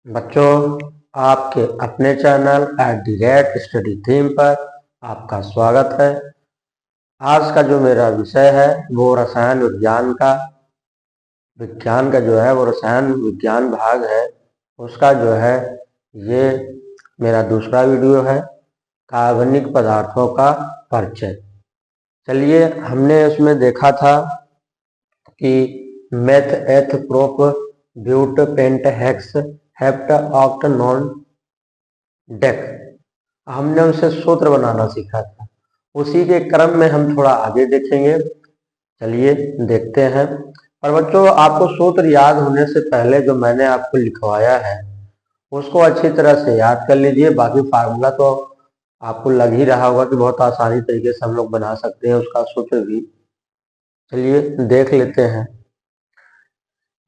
बच्चों, आपके अपने चैनल @ स्टडी थीम पर आपका स्वागत है। आज का जो मेरा विषय है वो रसायन विज्ञान का वो रसायन विज्ञान भाग है। उसका जो है ये मेरा दूसरा वीडियो है, कार्बनिक पदार्थों का परिचय। चलिए, हमने उसमें देखा था कि meth eth prop but pent hex hept oct non dec हमने उनसे सूत्र बनाना सीखा था। उसी के क्रम में हम थोड़ा आगे देखेंगे। चलिए देखते हैं। और बच्चों, आपको सूत्र याद होने से पहले जो मैंने आपको लिखवाया है उसको अच्छी तरह से याद कर लीजिए। बाकी फार्मूला तो आपको लग ही रहा होगा कि बहुत आसानी तरीके से हम लोग बना सकते हैं उसका सूत्र भी। चलिए देख लेते हैं।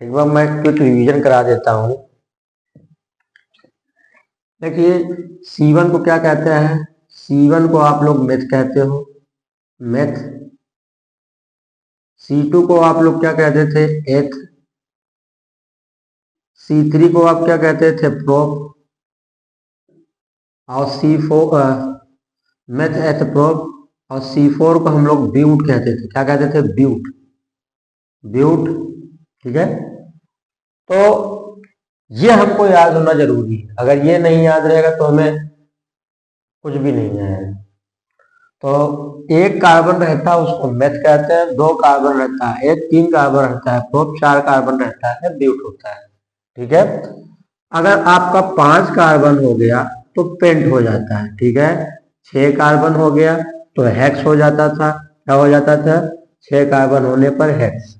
एक बार मैं क्विक रिवीजन करा देता हूँ। देखिए, C1 को क्या कहते हैं? C1 को आप लोग मेथ कहते हो, मेथ। C2 को आप लोग क्या कहते थे? एथ। C3 को आप क्या कहते थे? प्रोप। और C4 मेथ एथ प्रोप। और C4 को हम लोग ब्यूट कहते थे। क्या कहते थे? ब्यूट, ब्यूट। ठीक है, तो ये हमको याद होना जरूरी है। अगर ये नहीं याद रहेगा तो हमें कुछ भी नहीं आएगा। तो एक कार्बन रहता है उसको मेथ कहते हैं, 2 कार्बन रहता है एक, 3 कार्बन रहता है प्रोप, 4 कार्बन रहता है ब्यूट होता है। ठीक है, अगर आपका 5 कार्बन हो गया तो पेंट हो जाता है। ठीक है, 6 कार्बन हो गया तो हेक्स हो जाता था। क्या हो जाता था? 6 कार्बन होने पर हेक्स।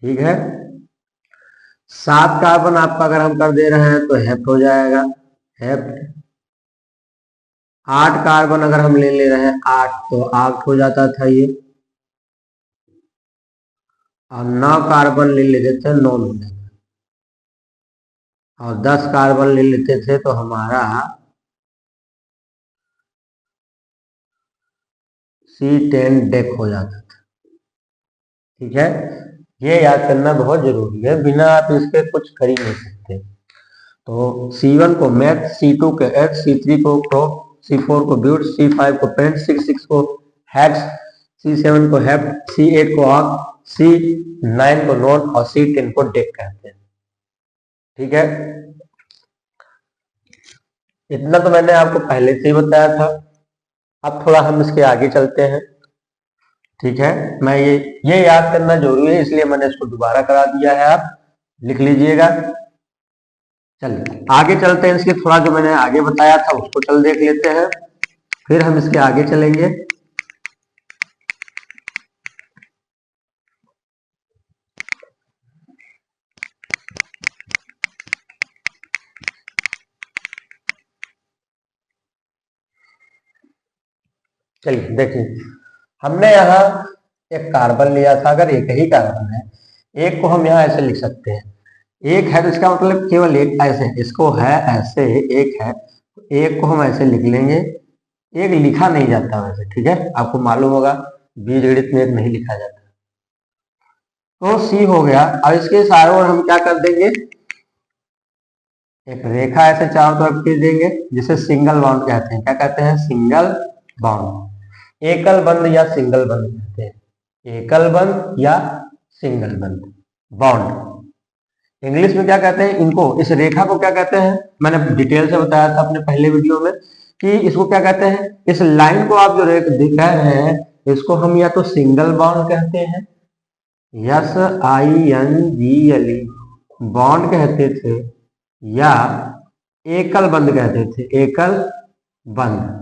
ठीक है, 7 कार्बन आपका अगर हम कर दे रहे हैं तो हेप्ट हो जाएगा, हेप्ट। 8 कार्बन अगर हम ले रहे हैं 8 तो आक्ट हो जाता था ये। और 9 कार्बन ले लेते थे, 9 हो जाता। और 10 कार्बन ले लेते थे तो हमारा C10 डेक हो जाता था। ठीक है, ये याद करना बहुत जरूरी है, बिना आप इसके कुछ कर ही नहीं सकते। तो C1 को मैथ, C2 को एथ, C3 को प्रोप, C4 को ब्यूट, C5 को पेंट, C6 को हैक्स, C7 को हेप्ट, C8 को ऑक्ट, C9 को नॉन और C10 को डेक कहते हैं। ठीक है, इतना तो मैंने आपको पहले से ही बताया था। अब थोड़ा हम इसके आगे चलते हैं। ठीक है, मैं ये याद करना जरूरी है इसलिए मैंने इसको दोबारा करा दिया है, आप लिख लीजिएगा। चलिए आगे चलते हैं। इसके थोड़ा जो मैंने आगे बताया था उसको चल देख लेते हैं, फिर हम इसके आगे चलेंगे। चलिए देखिए, हमने यहाँ एक कार्बन लिया था। अगर एक ही कार्बन है, एक को हम यहाँ ऐसे लिख सकते हैं, एक है तो इसका मतलब केवल एक ऐसे, इसको है ऐसे, एक है तो एक को हम ऐसे लिख लेंगे। एक लिखा नहीं जाता वैसे, ठीक है, आपको मालूम होगा बीजगणित में एक नहीं लिखा जाता। तो C हो गया। अब इसके चारों ओर हम क्या कर देंगे? एक रेखा ऐसे चारों तरफ खींच देंगे जिसे सिंगल बॉन्ड कहते हैं। क्या कहते हैं? Single bond. एकल बंध या सिंगल बंध कहते हैं। एकल बंध या सिंगल बंध बॉन्ड। इंग्लिश में क्या कहते हैं इनको? इस रेखा को क्या कहते हैं? मैंने डिटेल से बताया था अपने पहले वीडियो में कि इसको क्या कहते हैं। इस लाइन को आप जो दिखा रहे हैं इसको हम या तो सिंगल बॉन्ड कहते हैं, SINGLE बॉन्ड कहते थे, या एकल बंध कहते थे, एकल बंध।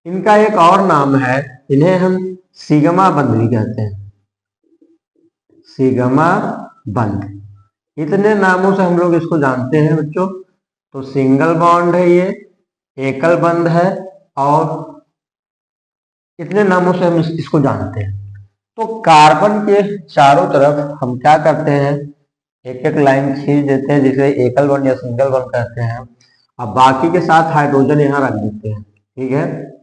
इनका एक और नाम है, इन्हें हम सिग्मा बंध भी कहते हैं, सिग्मा बंध। इतने नामों से हम लोग इसको जानते हैं बच्चों। तो सिंगल बॉन्ड है ये, एकल बंध है, और इतने नामों से हम इसको जानते हैं। तो कार्बन के चारों तरफ हम क्या करते हैं? एक एक लाइन खींच देते हैं जिसे एकल बंध या सिंगल बंध कहते हैं। अब बाकी के साथ हाइड्रोजन यहाँ रख देते हैं। ठीक है,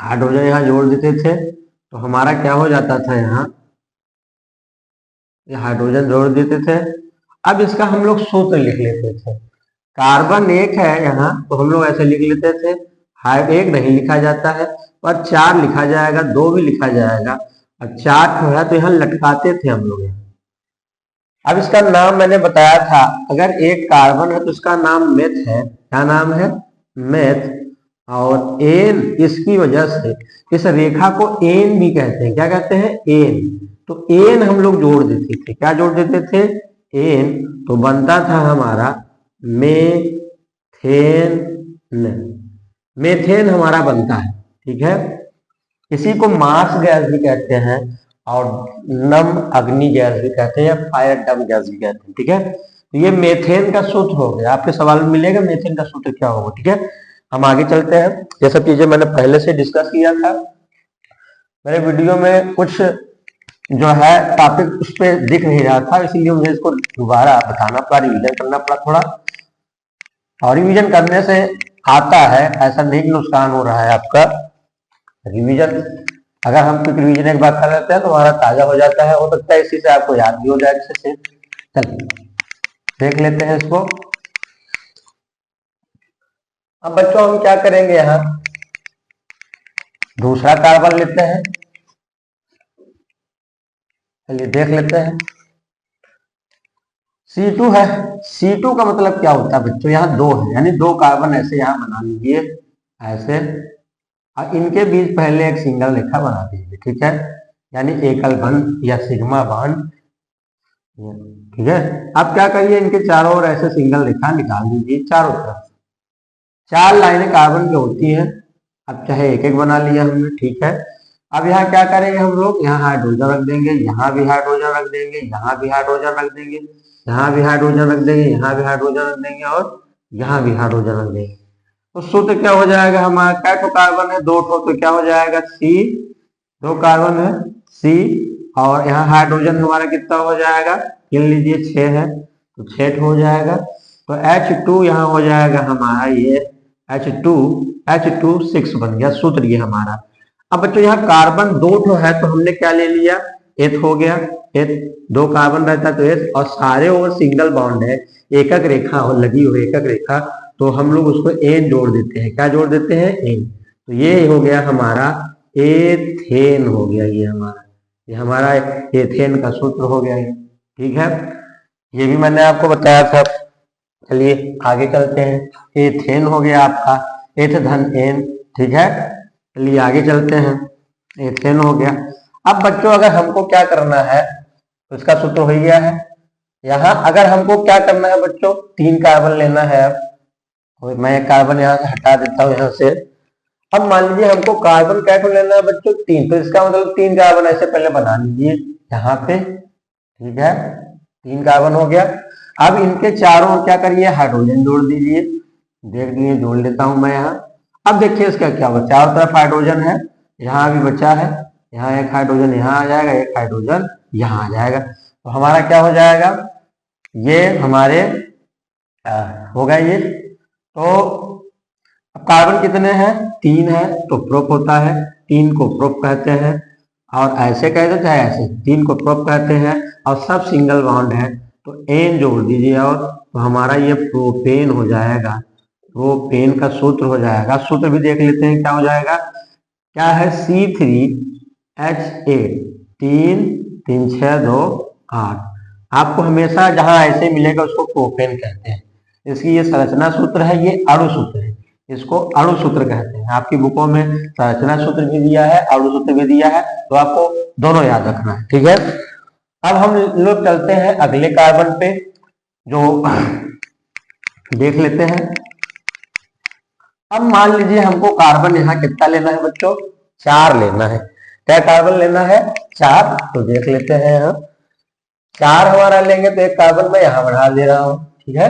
हाइड्रोजन यहाँ जोड़ देते थे तो हमारा क्या हो जाता था? यहाँ ये हाइड्रोजन जोड़ देते थे अब इसका हम लोग सूत्र लिख लेते थे। कार्बन 1 है यहाँ, तो हम लोग ऐसे लिख लेते थे, हाइड 1 नहीं लिखा जाता है, और 4 लिखा जाएगा, 2 भी लिखा जाएगा, और 4 जो है तो यहाँ लटकाते थे हम लोग यहाँ। अब इसका नाम मैंने बताया था, अगर एक कार्बन है तो इसका नाम मेथ है। क्या नाम है? मेथ। और एन, इसकी वजह से इस रेखा को एन भी कहते हैं। क्या कहते हैं? एन। तो एन हम लोग जोड़ देते थे। क्या जोड़ देते थे? एन। तो बनता था हमारा मेथेन। मेथेन हमारा बनता है, ठीक है। इसी को मार्स गैस भी कहते हैं, और नम अग्नि गैस भी कहते हैं, या फायर डम गैस भी कहते हैं, ठीक है। तो ये मेथेन का सूत्र हो गया। आपके सवाल में मिलेगा मेथेन का सूत्र क्या होगा, ठीक है। हम आगे चलते हैं। ये सब चीजें मैंने पहले से डिस्कस किया था मेरे वीडियो में। कुछ जो है टॉपिक उस पर दिख नहीं रहा था, इसीलिए मुझे इसको दोबारा बताना पड़ा, रिविजन करना पड़ा थोड़ा। और रिविजन करने से आता है, ऐसा नहीं कि नुकसान हो रहा है आपका। रिविजन, अगर हम कुछ रिविजन एक बार कर लेते हैं तो हमारा ताजा हो जाता है। हो सकता है इसी से आपको याद भी हो जाए अच्छे से। चलिए देख लेते हैं इसको। अब बच्चों हम क्या करेंगे, यहाँ दूसरा कार्बन लेते हैं। चलिए देख लेते हैं। C2 है। C2 का मतलब क्या होता है बच्चों? यहाँ 2 है, यानी 2 कार्बन ऐसे यहाँ बना लीजिए, ऐसे, और इनके बीच पहले एक सिंगल रेखा बना दीजिए, ठीक है। यानी एकल बंध या सिग्मा बॉन्ड, ठीक है। अब क्या करिए, इनके चारों ओर ऐसे सिंगल रेखा निकाल दीजिए चारों तरफ। 4 लाइनें कार्बन की होती हैं। अब चाहे एक एक बना लिया हमने, ठीक है। अब यहाँ क्या करेंगे हम लोग, यहाँ हाइड्रोजन रख देंगे, यहाँ भी हाइड्रोजन रख देंगे, यहाँ भी हाइड्रोजन रख देंगे, यहाँ भी हाइड्रोजन रख देंगे, यहाँ भी हाइड्रोजन रख देंगे, और यहाँ भी हाइड्रोजन रख देंगे। तो सूत्र क्या हो जाएगा हमारा? क्या ठो कार्बन है? 2 ठो, तो क्या हो जाएगा? C। 2 कार्बन है, C। और यहाँ हाइड्रोजन हमारा कितना हो जाएगा? गिन लीजिए, 6 है, तो 6 हो जाएगा। तो H2 यहाँ हो जाएगा हमारा, ये H2 6 बन गया सूत्र ये हमारा। अब बच्चों यहाँ कार्बन 2 ठो है, तो हमने क्या ले लिया? एथ हो गया। एथ, 2 कार्बन रहता है तो एथ, और सारे ओवर सिंगल बॉन्ड है, एकक रेखा हो लगी हुई, एकक रेखा, तो हम लोग उसको एन जोड़ देते हैं। क्या जोड़ देते हैं? एन। तो ये हो गया हमारा एथेन, हो गया ये हमारा एथेन का सूत्र हो गया ये, ठीक है। ये भी मैंने आपको बताया था। चलिए आगे चलते हैं। एथेन हो गया आपका, एथ धन एन, ठीक है। चलिए आगे चलते हैं। एथेन हो गया। अब बच्चों अगर हमको क्या करना है, तो इसका सूत्र हो गया है। यहाँ अगर हमको क्या करना है बच्चों, 3 कार्बन लेना है। अब मैं एक कार्बन यहाँ से हटा देता हूँ यहाँ से। अब मान लीजिए हमको कार्बन क्या लेना है बच्चों? 3। तो इसका मतलब 3 कार्बन ऐसे पहले बना लीजिए यहाँ पे, ठीक है। 3 कार्बन हो गया। अब इनके चारों ओर क्या करिए? हाइड्रोजन जोड़ दीजिए। देख लीजिए, जोड़ लेता हूं मैं यहाँ। अब देखिए इसका क्या होगा, चारों तरफ हाइड्रोजन है, यहाँ भी बचा है, यहाँ एक हाइड्रोजन यहाँ आ जाएगा, एक हाइड्रोजन यहाँ आ जाएगा। तो हमारा क्या हो जाएगा? ये हमारे हो गया ये। तो अब कार्बन कितने हैं? 3 है, तो प्रोप होता है, 3 को प्रोप कहते हैं। और ऐसे कहते थे, ऐसे 3 को प्रोप कहते हैं, और सब सिंगल बॉन्ड है, तो एन जोड़ दीजिए, और तो हमारा ये प्रोपेन हो जाएगा। प्रोपेन का सूत्र हो जाएगा। सूत्र भी देख लेते हैं क्या हो जाएगा। क्या है? C3H8, 3 3 6 2 8। आपको हमेशा जहां ऐसे मिलेगा उसको प्रोपेन कहते हैं। इसकी ये संरचना सूत्र है, ये अणु सूत्र है, इसको अणु सूत्र कहते हैं। आपकी बुकों में संरचना सूत्र भी दिया है, अणु सूत्र भी दिया है, तो आपको दोनों याद रखना है, ठीक है। अब हम लोग चलते हैं अगले कार्बन पे, जो देख लेते हैं। अब मान लीजिए हमको कार्बन यहाँ कितना लेना है बच्चों? 4 लेना है। क्या कार्बन लेना है? 4। तो देख लेते हैं यहाँ, 4 हमारा लेंगे तो एक कार्बन मैं यहाँ बढ़ा दे रहा हूँ, ठीक है।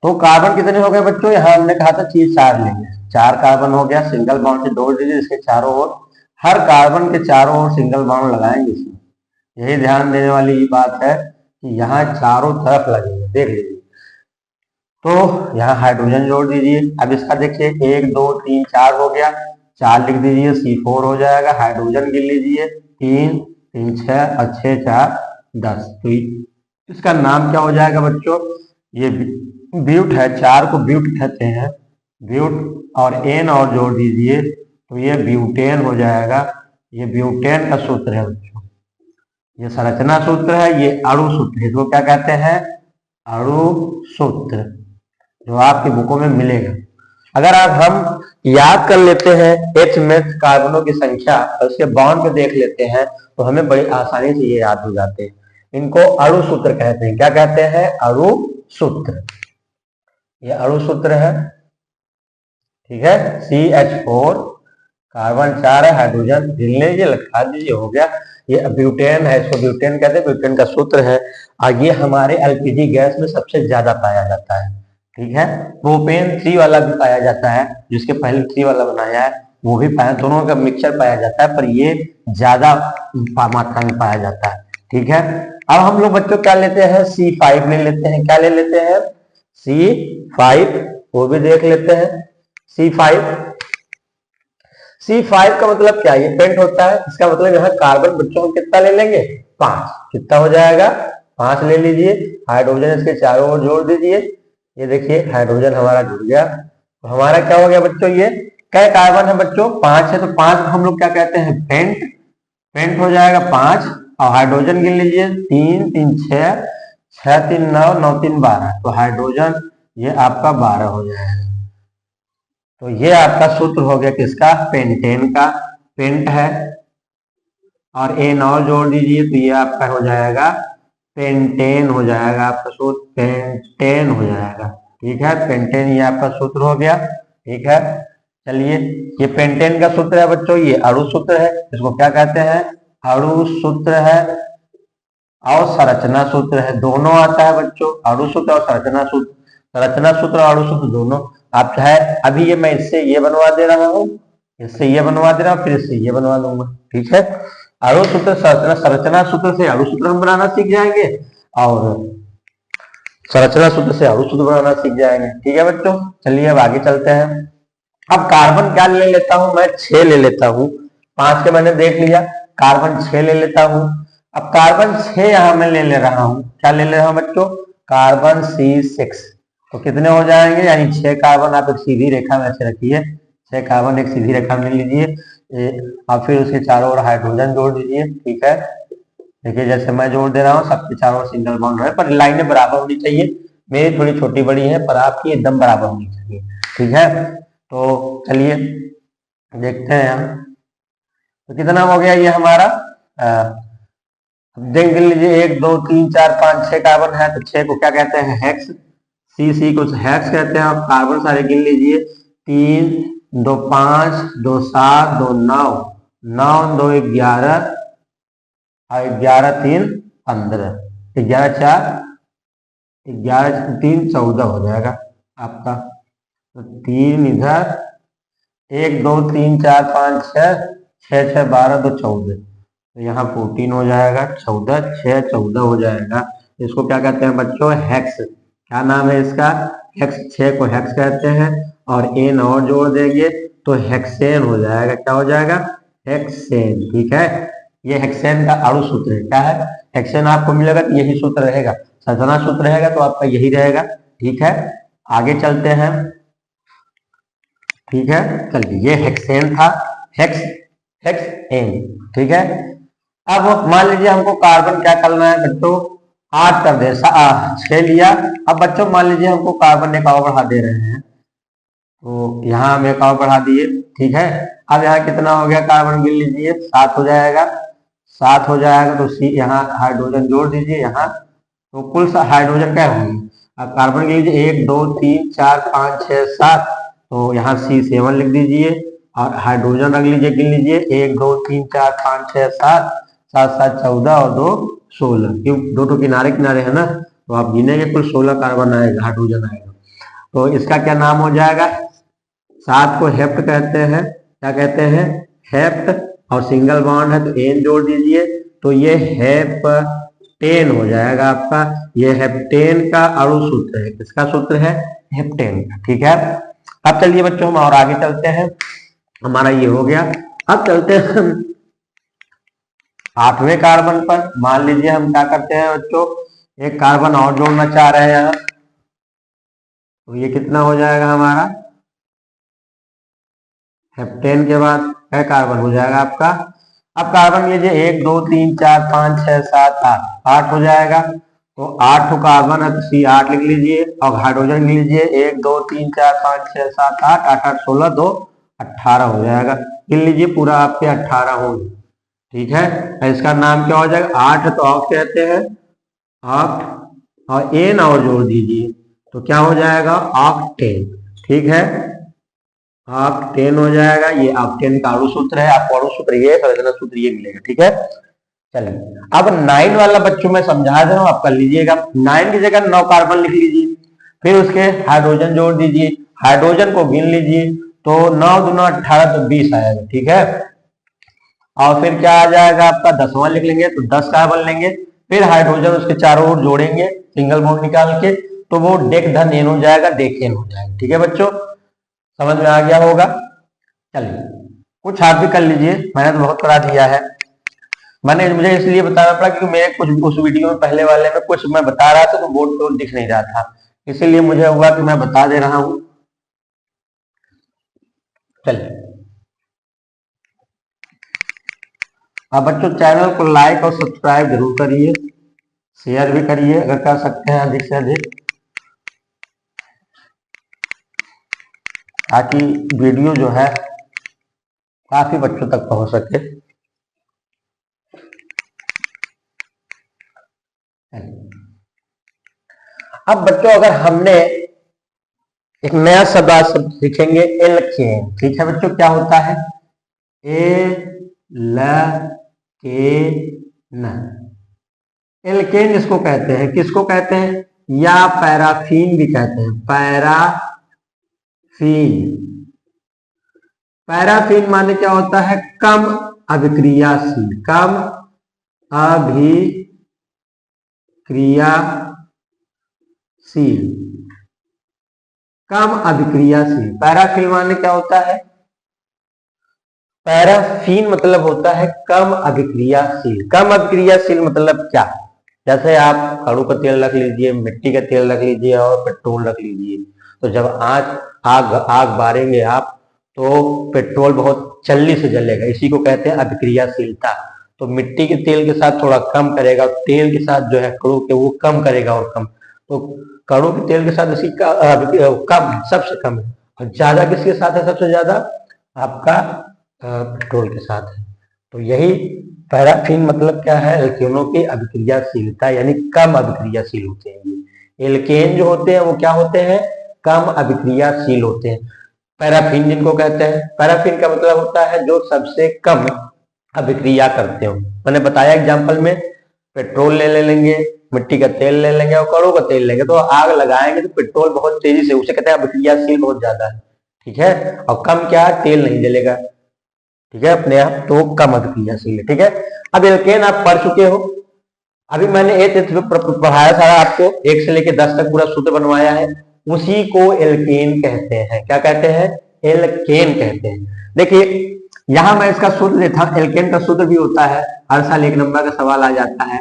तो कार्बन कितने हो गए बच्चों? यहाँ हमने कहा था चीज 4 लेंगे, 4 कार्बन हो गया। सिंगल बॉन्ड से जोड़ दीजिए इसके चारों ओर, हर कार्बन के चारों ओर सिंगल बॉन्ड लगाएंगे इसमें। यही ध्यान देने वाली बात है कि यहाँ चारों तरफ लगेंगे, देख लीजिए। तो यहाँ हाइड्रोजन जोड़ दीजिए। अब इसका देखिए 1 2 3 4 हो गया, 4 लिख दीजिए, C4 हो जाएगा। हाइड्रोजन गिन लीजिए, 3 3 6 और 6 4 10। तो इसका नाम क्या हो जाएगा बच्चों, ये ब्यूट है, 4 को ब्यूट कहते हैं, ब्यूट और एन और जोड़ दीजिए तो ये ब्यूटेन हो जाएगा। ये ब्यूटेन का सूत्र है बच्चों, ये संरचना सूत्र है, ये अणु सूत्र है। इसको क्या कहते हैं, अणु सूत्र, जो आपकी बुकों में मिलेगा। अगर आप हम याद कर लेते हैं एच में कार्बनों की संख्या और उसके बॉन्ड पे देख लेते हैं तो हमें बड़ी आसानी से ये याद हो जाते हैं। इनको अणु सूत्र कहते हैं। क्या कहते हैं, अणु सूत्र। ये अणु सूत्र है, ठीक है। CH4 कार्बन 4 है, हाइड्रोजन ढील लीजिए, लिखा दीजिए, हो गया। ये ब्यूटेन है, इसको ब्यूटेन कहते हैं, ब्यूटेन का सूत्र है। और ये हमारे एलपीजी गैस में सबसे ज्यादा पाया जाता है, ठीक है। प्रोपेन 3 वाला भी पाया जाता है, जिसके पहले 3 वाला बनाया है वो भी पाया, दोनों का मिक्सचर पाया जाता है, पर ये ज्यादा मात्रा में पाया जाता है, ठीक है। अब हम लोग बच्चों क्या लेते हैं, C5 ले लेते हैं। क्या ले लेते हैं, C5, वो भी देख लेते हैं। C5 का मतलब क्या है, ये पेंट होता है, इसका मतलब यहाँ कार्बन बच्चों को कितना ले लेंगे, 5। कितना हो जाएगा, 5 ले लीजिए। हाइड्रोजन इसके चारों ओर जोड़ दीजिए, ये देखिए हाइड्रोजन हमारा जुड़ गया। तो हमारा क्या हो गया बच्चों, ये क्या कार्बन है बच्चों, 5 है, तो 5 हम लोग क्या कहते हैं, पेंट। पेंट हो जाएगा 5। और हाइड्रोजन गिन लीजिए, 3 3 6, 6 3 9, 9 3 12, तो हाइड्रोजन ये आपका 12 हो जाएगा। तो ये आपका सूत्र हो गया किसका, पेंटेन का, पेंट है। और एन और जोड़ दीजिए तो ये आपका हो जाएगा पेंटेन हो जाएगा, आपका सूत्र पेंटेन हो जाएगा, ठीक है। पेंटेन ये आपका सूत्र हो गया, ठीक है। चलिए, ये पेंटेन का सूत्र है बच्चों, ये अणु सूत्र है, इसको क्या कहते हैं, अणु सूत्र है और संरचना सूत्र है, दोनों आता है बच्चों, अणु सूत्र और संरचना सूत्र। संरचना सूत्र और अणु सूत्र दोनों। आप चाहे अभी ये मैं इससे ये बनवा दे रहा हूँ, इससे ये बनवा दे रहा हूँ, फिर इससे ये बनवा दूंगा, ठीक है। अणु सूत्र संरचना सूत्र से अणु सूत्र हम बनाना सीख जाएंगे और संरचना सूत्र से अणु सूत्र बनाना सीख जाएंगे, ठीक है बच्चों। चलिए अब आगे चलते हैं। अब कार्बन क्या ले लेता हूं मैं, 6 ले लेता हूं। 5 के मैंने देख लिया, कार्बन 6 ले लेता हूं। अब कार्बन 6 यहां मैं ले रहा हूं, क्या ले रहा हूं बच्चों, कार्बन C6। तो कितने हो जाएंगे, यानी 6 कार्बन आप एक सीधी रेखा में ऐसे रखिए, 6 कार्बन एक सीधी रेखा में लीजिए और फिर उसके चारों ओर हाइड्रोजन जोड़ दीजिए, ठीक है। देखिए जैसे मैं जोड़ दे रहा हूँ, सबके चारों ओर सिंगल बॉन्ड है, पर लाइनें बराबर होनी चाहिए। मेरी थोड़ी छोटी बड़ी है पर आपकी एकदम बराबर होनी चाहिए, ठीक है। तो चलिए देखते हैं यहाँ, तो कितना हो गया ये हमारा, देख लीजिए 1 2 3 4 5 6 कार्बन है, तो 6 को क्या कहते हैं, हेक्स। सी को हेक्स कहते हैं। और कार्बन सारे गिन लीजिए, 3 2 5 2 7 2 9, 9 2 11 और 11 3 15, 11 4 11 3 14 हो जाएगा आपका। तो 3 इधर, 1 2 3 4 5 6 6 6 12 2 14, तो यहाँ 14 हो जाएगा, 14 6 14 हो जाएगा। इसको क्या कहते हैं बच्चों, हेक्स। क्या नाम है इसका, हेक्स। 6 को हेक्स कहते हैं और एन और जोड़ देंगे तो हेक्सेन हो जाएगा। क्या हो जाएगा, हेक्सेन, ठीक है। ये हेक्सेन का अणु सूत्र है। क्या है, हेक्सेन आपको मिलेगा तो यही सूत्र रहेगा, संरचना सूत्र रहेगा तो आपका यही रहेगा, ठीक है। आगे चलते हैं, ठीक है। चलिए, ये हेक्सेन था, हेक्स हेक्सेन, ठीक है। अब मान लीजिए हमको कार्बन क्या करना है बच्चों, 8 कर दे, 6 लिया। अब बच्चों मान लीजिए हमको कार्बन एक और बढ़ा दे रहे हैं, तो यहाँ हम एक और बढ़ा दिए, ठीक है। अब यहाँ कितना हो गया, कार्बन गिन लीजिए, 7 हो जाएगा, 7 हो जाएगा। तो सी यहाँ हाइड्रोजन जोड़ दीजिए यहाँ, तो कुल हाइड्रोजन क्या होंगे, अब कार्बन गिन लीजिए 1 2 3 4 5 6 7, तो यहाँ C7 लिख दीजिए। और हाइड्रोजन रख लीजिए, गिन लीजिए 1 2 3 4 5 6 7, 7 7 14 और 2 16, क्यों, दो तो किनारे किनारे है ना, तो आप गिनेंगे कुल 16 कार्बन आएगा, हाइड्रोजन आएगा। तो इसका क्या नाम हो जाएगा, 7 को हेप्ट कहते हैं। क्या कहते हैं, हेप्ट। और सिंगल बॉन्ड है तो एन जोड़ दीजिए, तो ये हेप्टेन हो जाएगा आपका। ये हेप्टेन का अणु सूत्र है, किसका सूत्र है, हेप्टेन का, ठीक है। अब चलिए बच्चों हम और आगे चलते हैं, हमारा ये हो गया। अब चलते हैं 8वें कार्बन पर। मान लीजिए हम क्या करते हैं बच्चों, एक कार्बन और जोड़ना चाह रहे हैं यहाँ, तो ये कितना हो जाएगा हमारा, हेप्टेन के बाद क्या कार्बन हो जाएगा आपका। अब कार्बन लीजिए 1 2 3 4 5 6 7 8, 8 हो जाएगा। तो 8 कार्बन है तो C8 लिख लीजिए, और हाइड्रोजन लिख लीजिए 1 2 3 4 5 6 7 8, 8 8 16 2 18 हो जाएगा। गिन लीजिए पूरा आपके 18 होंगे, ठीक है। इसका नाम क्या हो जाएगा, 8 तो ऑक्ट कहते हैं, ऑक्ट, और एन और जोड़ दीजिए तो क्या हो जाएगा, ऑक्टेन, ठीक है। ऑक्टेन हो जाएगा, ये ऑक्टेन का अणु सूत्र है, आपको अणु सूत्र ये संरचना सूत्र ये मिलेगा, ठीक है। चलिए अब 9 वाला बच्चों में समझा दे रहा हूं, आप कर लीजिएगा। 9 की जगह 9 कार्बन लिख लीजिए, फिर उसके हाइड्रोजन जोड़ दीजिए, हाइड्रोजन को गिन लीजिए, तो 9 दूना 18 तो 20 आएगा, ठीक है। और फिर क्या आ जाएगा आपका 10वां लिख लेंगे तो 10 कार्बन लेंगे, फिर हाइड्रोजन उसके चारों ओर जोड़ेंगे सिंगल बॉन्ड निकाल के, तो वो डेक धन एन हो जाएगा, डेकेन हो जाएगा, ठीक है बच्चों, समझ में आ गया होगा। चलिए कुछ आप भी कर लीजिए, मैंने तो बहुत करा दिया है। मुझे इसलिए बताना पड़ा क्योंकि मेरे कुछ उस वीडियो में पहले वाले में कुछ मैं बता रहा था तो बोर्ड पे दिख नहीं रहा था, इसीलिए मुझे हुआ कि मैं बता दे रहा हूं। चलिए अब बच्चों चैनल को लाइक और सब्सक्राइब जरूर करिए, शेयर भी करिए अगर कर सकते हैं अधिक से अधिक, ताकि वीडियो जो है काफी बच्चों तक पहुंच सके। अब बच्चों अगर हमने एक नया शब्द आज सीखेंगे, एल्केन, ठीक है बच्चों, क्या होता है एल्केन इसको कहते हैं, किसको कहते हैं, या पैराफीन भी कहते हैं, पैराफीन माने क्या होता है, कम अभिक्रियाशील, कम अभिक्रियाशील, कम अभिक्रियाशील। पैराफीन माने क्या होता है, पैराफीन मतलब होता है कम अभिक्रियाशील। कम अभिक्रियाशील मतलब क्या, जैसे आप कड़ू का तेल रख लीजिए, मिट्टी का तेल रख लीजिए और पेट्रोल रख लीजिए, तो जब आग बारेंगे आप तो पेट्रोल बहुत जल्दी से जलेगा, इसी को कहते हैं अभिक्रियाशीलता। तो मिट्टी के तेल के साथ थोड़ा कम करेगा, तेल के साथ जो है कड़ू के वो कम करेगा और कम, तो कड़ू के तेल के साथ इसी का कम सबसे कम है, और ज्यादा किसके साथ है, सबसे ज्यादा आपका पेट्रोल के साथ है। तो यही पैराफीन मतलब क्या है, एल्केनों की अभिक्रियाशीलता, यानी कम अभिक्रियाशील होते हैं। एल्केन जो होते हैं वो क्या होते हैं, कम अभिक्रियाशील होते हैं। पैराफीन जिनको कहते हैं, पैराफीन का मतलब होता है जो सबसे कम अभिक्रिया करते हो। मैंने बताया एग्जाम्पल में, पेट्रोल ले लेंगे, मिट्टी का तेल ले लेंगे और कड़ू का तेल लेंगे, तो आग लगाएंगे तो पेट्रोल बहुत तेजी से, उसे कहते हैं अभिक्रियाशील बहुत ज्यादा है, ठीक है, और कम क्या है, तेल नहीं जलेगा, ठीक है, अपने आप, तो कम अभिक्रियाशील है, ठीक है। अब एल्केन आप पढ़ चुके हो, अभी मैंने एक पढ़ाया सारा आपको, 1 से लेकर 10 तक पूरा सूत्र बनवाया है, उसी को एल्केन कहते हैं। क्या कहते हैं, एल्केन कहते हैं। देखिए यहां मैं इसका सूत्र देखा, एल्केन का सूत्र भी होता है, हर साल 1 नंबर का सवाल आ जाता है,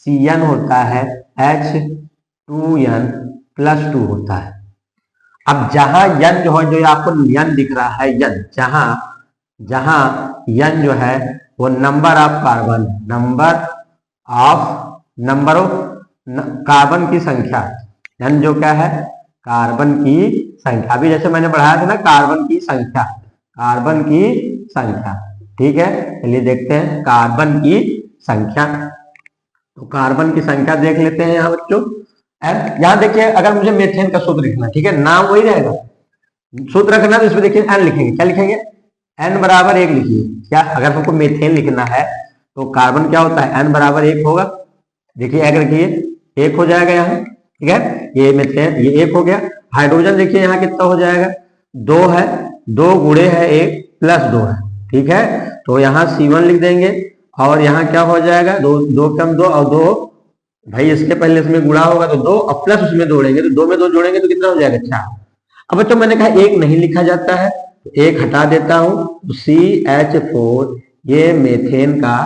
CN होता है H2N+2 होता है। अब जहां यन जो है, जो आपको यन दिख रहा है, यन, जहां यन जो है वो number of carbon, number of carbon की संख्या, यन जो क्या है, कार्बन की संख्या। अभी जैसे मैंने बढ़ाया था ना, कार्बन की संख्या, ठीक है। चलिए देखते हैं कार्बन की संख्या, तो कार्बन की संख्या देख लेते हैं यहाँ बच्चों। यहां देखिए, अगर मुझे मेथेन का सूत्र लिखना, ठीक है, नाम वही रहेगा, सूत्र रखना, तो इसमें देखिए एन लिखेंगे, क्या लिखेंगे, n बराबर 1 लिखिए। क्या, अगर हमको मेथेन लिखना है तो कार्बन क्या होता है, n बराबर 1 होगा, देखिए एक रखिए, 1 हो जाएगा यहाँ, ठीक है, ये मेथेन, ये 1 हो गया। हाइड्रोजन देखिए यहाँ कितना हो जाएगा, 2 है, 2 गुणे है 1 + 2 है, ठीक है, तो यहाँ C1 लिख देंगे, और यहाँ क्या हो जाएगा, 2 कम 2 और 2, भाई इसके पहले इसमें गुणा होगा तो 2, और प्लस उसमें जोड़ेंगे तो 2 में 2 जोड़ेंगे तो कितना हो जाएगा, 4। अब बच्चों मैंने कहा 1 नहीं लिखा जाता है, 1 हटा देता हूं, CH4 ये मेथेन का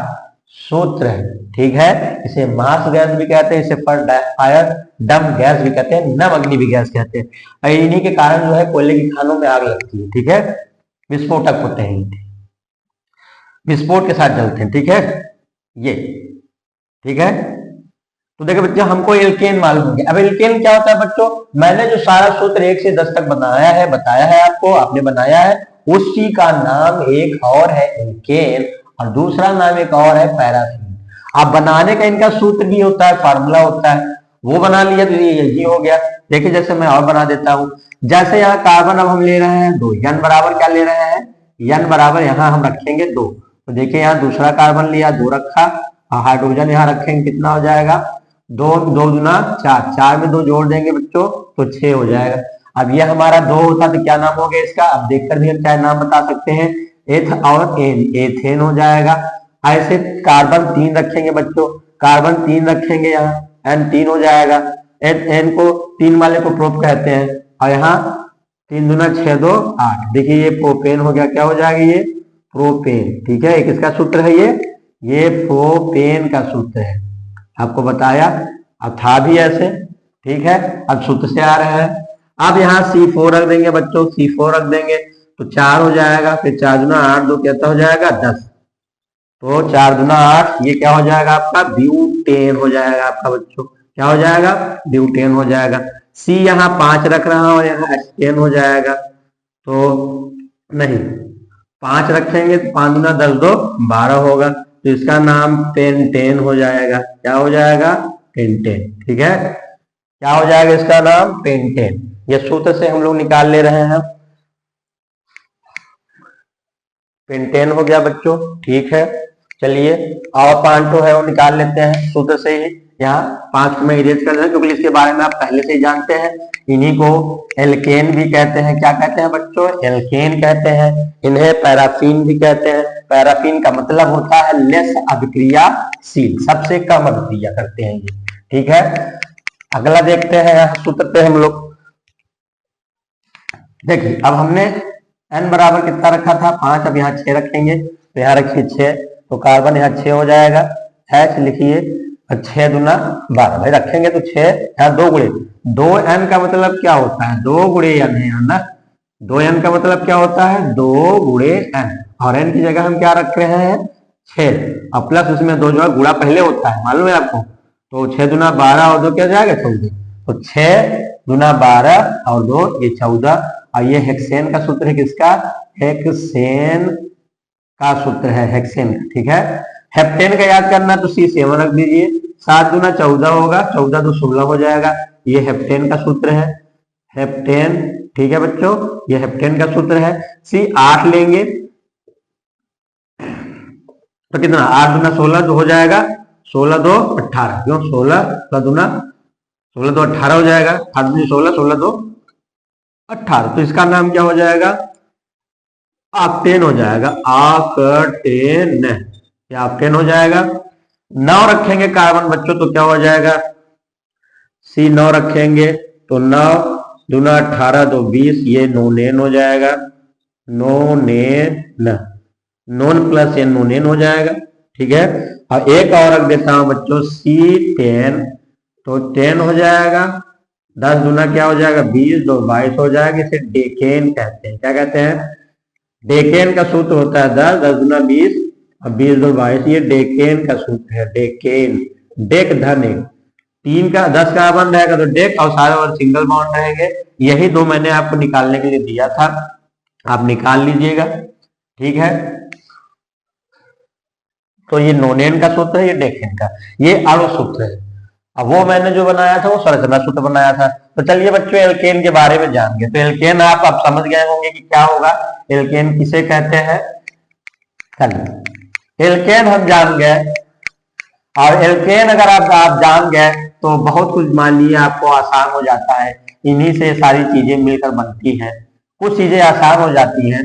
सूत्र है, ठीक है। इसे मार्स गैस भी कहते हैं, इसे फायर डम गैस भी कहते हैं, नम अग्नि भी गैस कहते हैं। और इन्हीं के कारण जो है कोयले की खानों में आग लगती है, ठीक है। विस्फोटक होते हैं, विस्फोट के साथ जलते हैं, ठीक है ये, ठीक है। तो देखो बच्चों, हमको एल्केन मालूम हो गया। अब एल्केन क्या होता है बच्चों, मैंने जो सारा सूत्र 1 से 10 तक बनाया है, बताया है आपको, आपने बनाया है, उसी का नाम एक और है एल्केन और दूसरा नाम एक और है पैराफिन। अब बनाने का इनका सूत्र भी होता है, फार्मूला होता है, वो बना लिया तो ये हो गया। देखिए जैसे मैं और बना देता हूं, जैसे यहाँ कार्बन अब हम ले रहे हैं 2, n बराबर क्या ले रहे हैं, n बराबर यहाँ हम रखेंगे 2। तो देखिए यहाँ दूसरा कार्बन लिया, 2 रखा, और हाइड्रोजन यहाँ रखेंगे, कितना हो जाएगा, 2 2 दूना 4, 4 में 2 जोड़ देंगे बच्चों तो 6 हो जाएगा। अब ये हमारा 2 होता तो क्या नाम हो गया इसका, अब देखकर भी हम चाहे नाम बता सकते हैं, एथ और एन, एथेन हो जाएगा। ऐसे कार्बन 3 रखेंगे बच्चों, कार्बन 3 रखेंगे, यहाँ एन 3 हो जाएगा, एन को 3 वाले को प्रोप कहते हैं, और यहाँ 3 दूना 6 2 8। देखिए ये प्रोपेन हो गया, क्या हो जाएगा ये प्रोपेन, ठीक है। किसका सूत्र है ये प्रोपेन का सूत्र है, आपको बताया, अब था भी ऐसे, ठीक है। अब सूत्र से आ रहे हैं, अब यहाँ C4 रख देंगे बच्चों, C4 रख देंगे तो 4 हो जाएगा, फिर 4 दूना 8, 2 कितना हो जाएगा 10, तो 4 दूना 8, ये क्या हो जाएगा आपका ब्यूटेन हो जाएगा आपका बच्चों, क्या हो जाएगा ब्यूटेन हो जाएगा। C यहाँ 5 रख रहा हूं और यहाँ हेक्सेन हो जाएगा, तो नहीं 5 रखेंगे तो 5 दूना 10, 2 12 होगा, तो इसका नाम पेंटेन हो जाएगा, क्या हो जाएगा पेंटेन, ठीक है। क्या हो जाएगा इसका नाम पेंटेन, ये सूत्र से हम लोग निकाल ले रहे हैं, पेंटेन हो गया बच्चों, ठीक है। चलिए और 5 है वो निकाल लेते हैं सूत्र से ही, यहाँ 5 में इरेज कर दें क्योंकि इसके बारे में आप पहले से ही जानते हैं। इन्हीं को एल्केन भी कहते हैं, क्या कहते हैं बच्चों, एल्केन कहते हैं। इन्हें पैराफिन भी कहते हैं, पैराफिन का मतलब होता है लेस अभिक्रियाशील, सबसे कम अभिक्रिया करते हैं ये, ठीक है। अगला देखते हैं यहाँ सूत्र पे हम लोग, देखिए अब हमने n बराबर कितना रखा था 5, अब यहाँ 6 रखेंगे, तो यहाँ रखिए 6, तो कार्बन यहाँ 6 हो जाएगा, H लिखिए, 6 दूना 12, भाई रखेंगे तो 6, यहाँ 2 गुणे 2n का मतलब क्या होता है, 2 गुणे n है ना, 2n का मतलब क्या होता है 2 गुणे n, और n की जगह हम क्या रख रहे हैं 6, और प्लस उसमें 2 जो है गुणा पहले होता है, मालूम है आपको, तो 6 दूना 12 और 2 क्या जाएगा 14, तो 6 दूना 12 और 2 ये 14, और ये हेक्सेन का सूत्र है, किसका, हेक्सेन का सूत्र है, हेक्सेन का, ठीक है। हेप्टेन का याद करना तो C7 रख दीजिए, 7 दूना 14 होगा, 14 तो 16 हो जाएगा, ये हेप्टेन का सूत्र है, हेप्टेन, ठीक है बच्चों, ये हेप्टेन का सूत्र है। C8 लेंगे तो कितना, 8 दूना 16 तो हो जाएगा, 16 2 18, क्यों 16 दूना 16 2 18 हो जाएगा, 8 दूनी 16, 16 2 18, तो इसका नाम क्या हो जाएगा ऑक्टेन हो जाएगा, ऑक्टेन, ये ऑक्टेन हो जाएगा। 9 रखेंगे कार्बन बच्चों तो क्या हो जाएगा, C9 रखेंगे तो 9 दूना 18 2 20, ये नोनेन हो जाएगा, nonene, non plus ene nonene हो जाएगा, ठीक है। और एक और रख देता हूं बच्चों C10, तो 10 हो जाएगा, 10 दूना क्या हो जाएगा 20, 2 22 हो जाएगा, इसे डेकेन कहते हैं, क्या कहते हैं, डेकेन का सूत्र होता है 10, 10 दूना 20 और 20 2 22, ये डेकेन का सूत्र है, डेकेन, डेक धन एक, 3 का 10 कार्बन रहेगा तो डेक, और सारे और सिंगल बॉन्ड रहेंगे, यही 2 मैंने आपको निकालने के लिए दिया था, आप निकाल लीजिएगा, ठीक है। तो ये नोनेन का सूत्र है, ये डेकेन का, ये अणु सूत्र है। अब वो मैंने जो बनाया था वो संरचना सूत्र बनाया था। तो चलिए बच्चों एल्केन के बारे में जान गए, तो एल्केन आप अब समझ गए होंगे कि क्या होगा, एल्केन किसे कहते हैं, चलिए एल्केन हम जान गए, और एल्केन अगर आप जान गए तो बहुत कुछ मान लीजिए आपको आसान हो जाता है, इन्हीं से सारी चीजें मिलकर बनती हैं, कुछ चीजें आसान हो जाती हैं,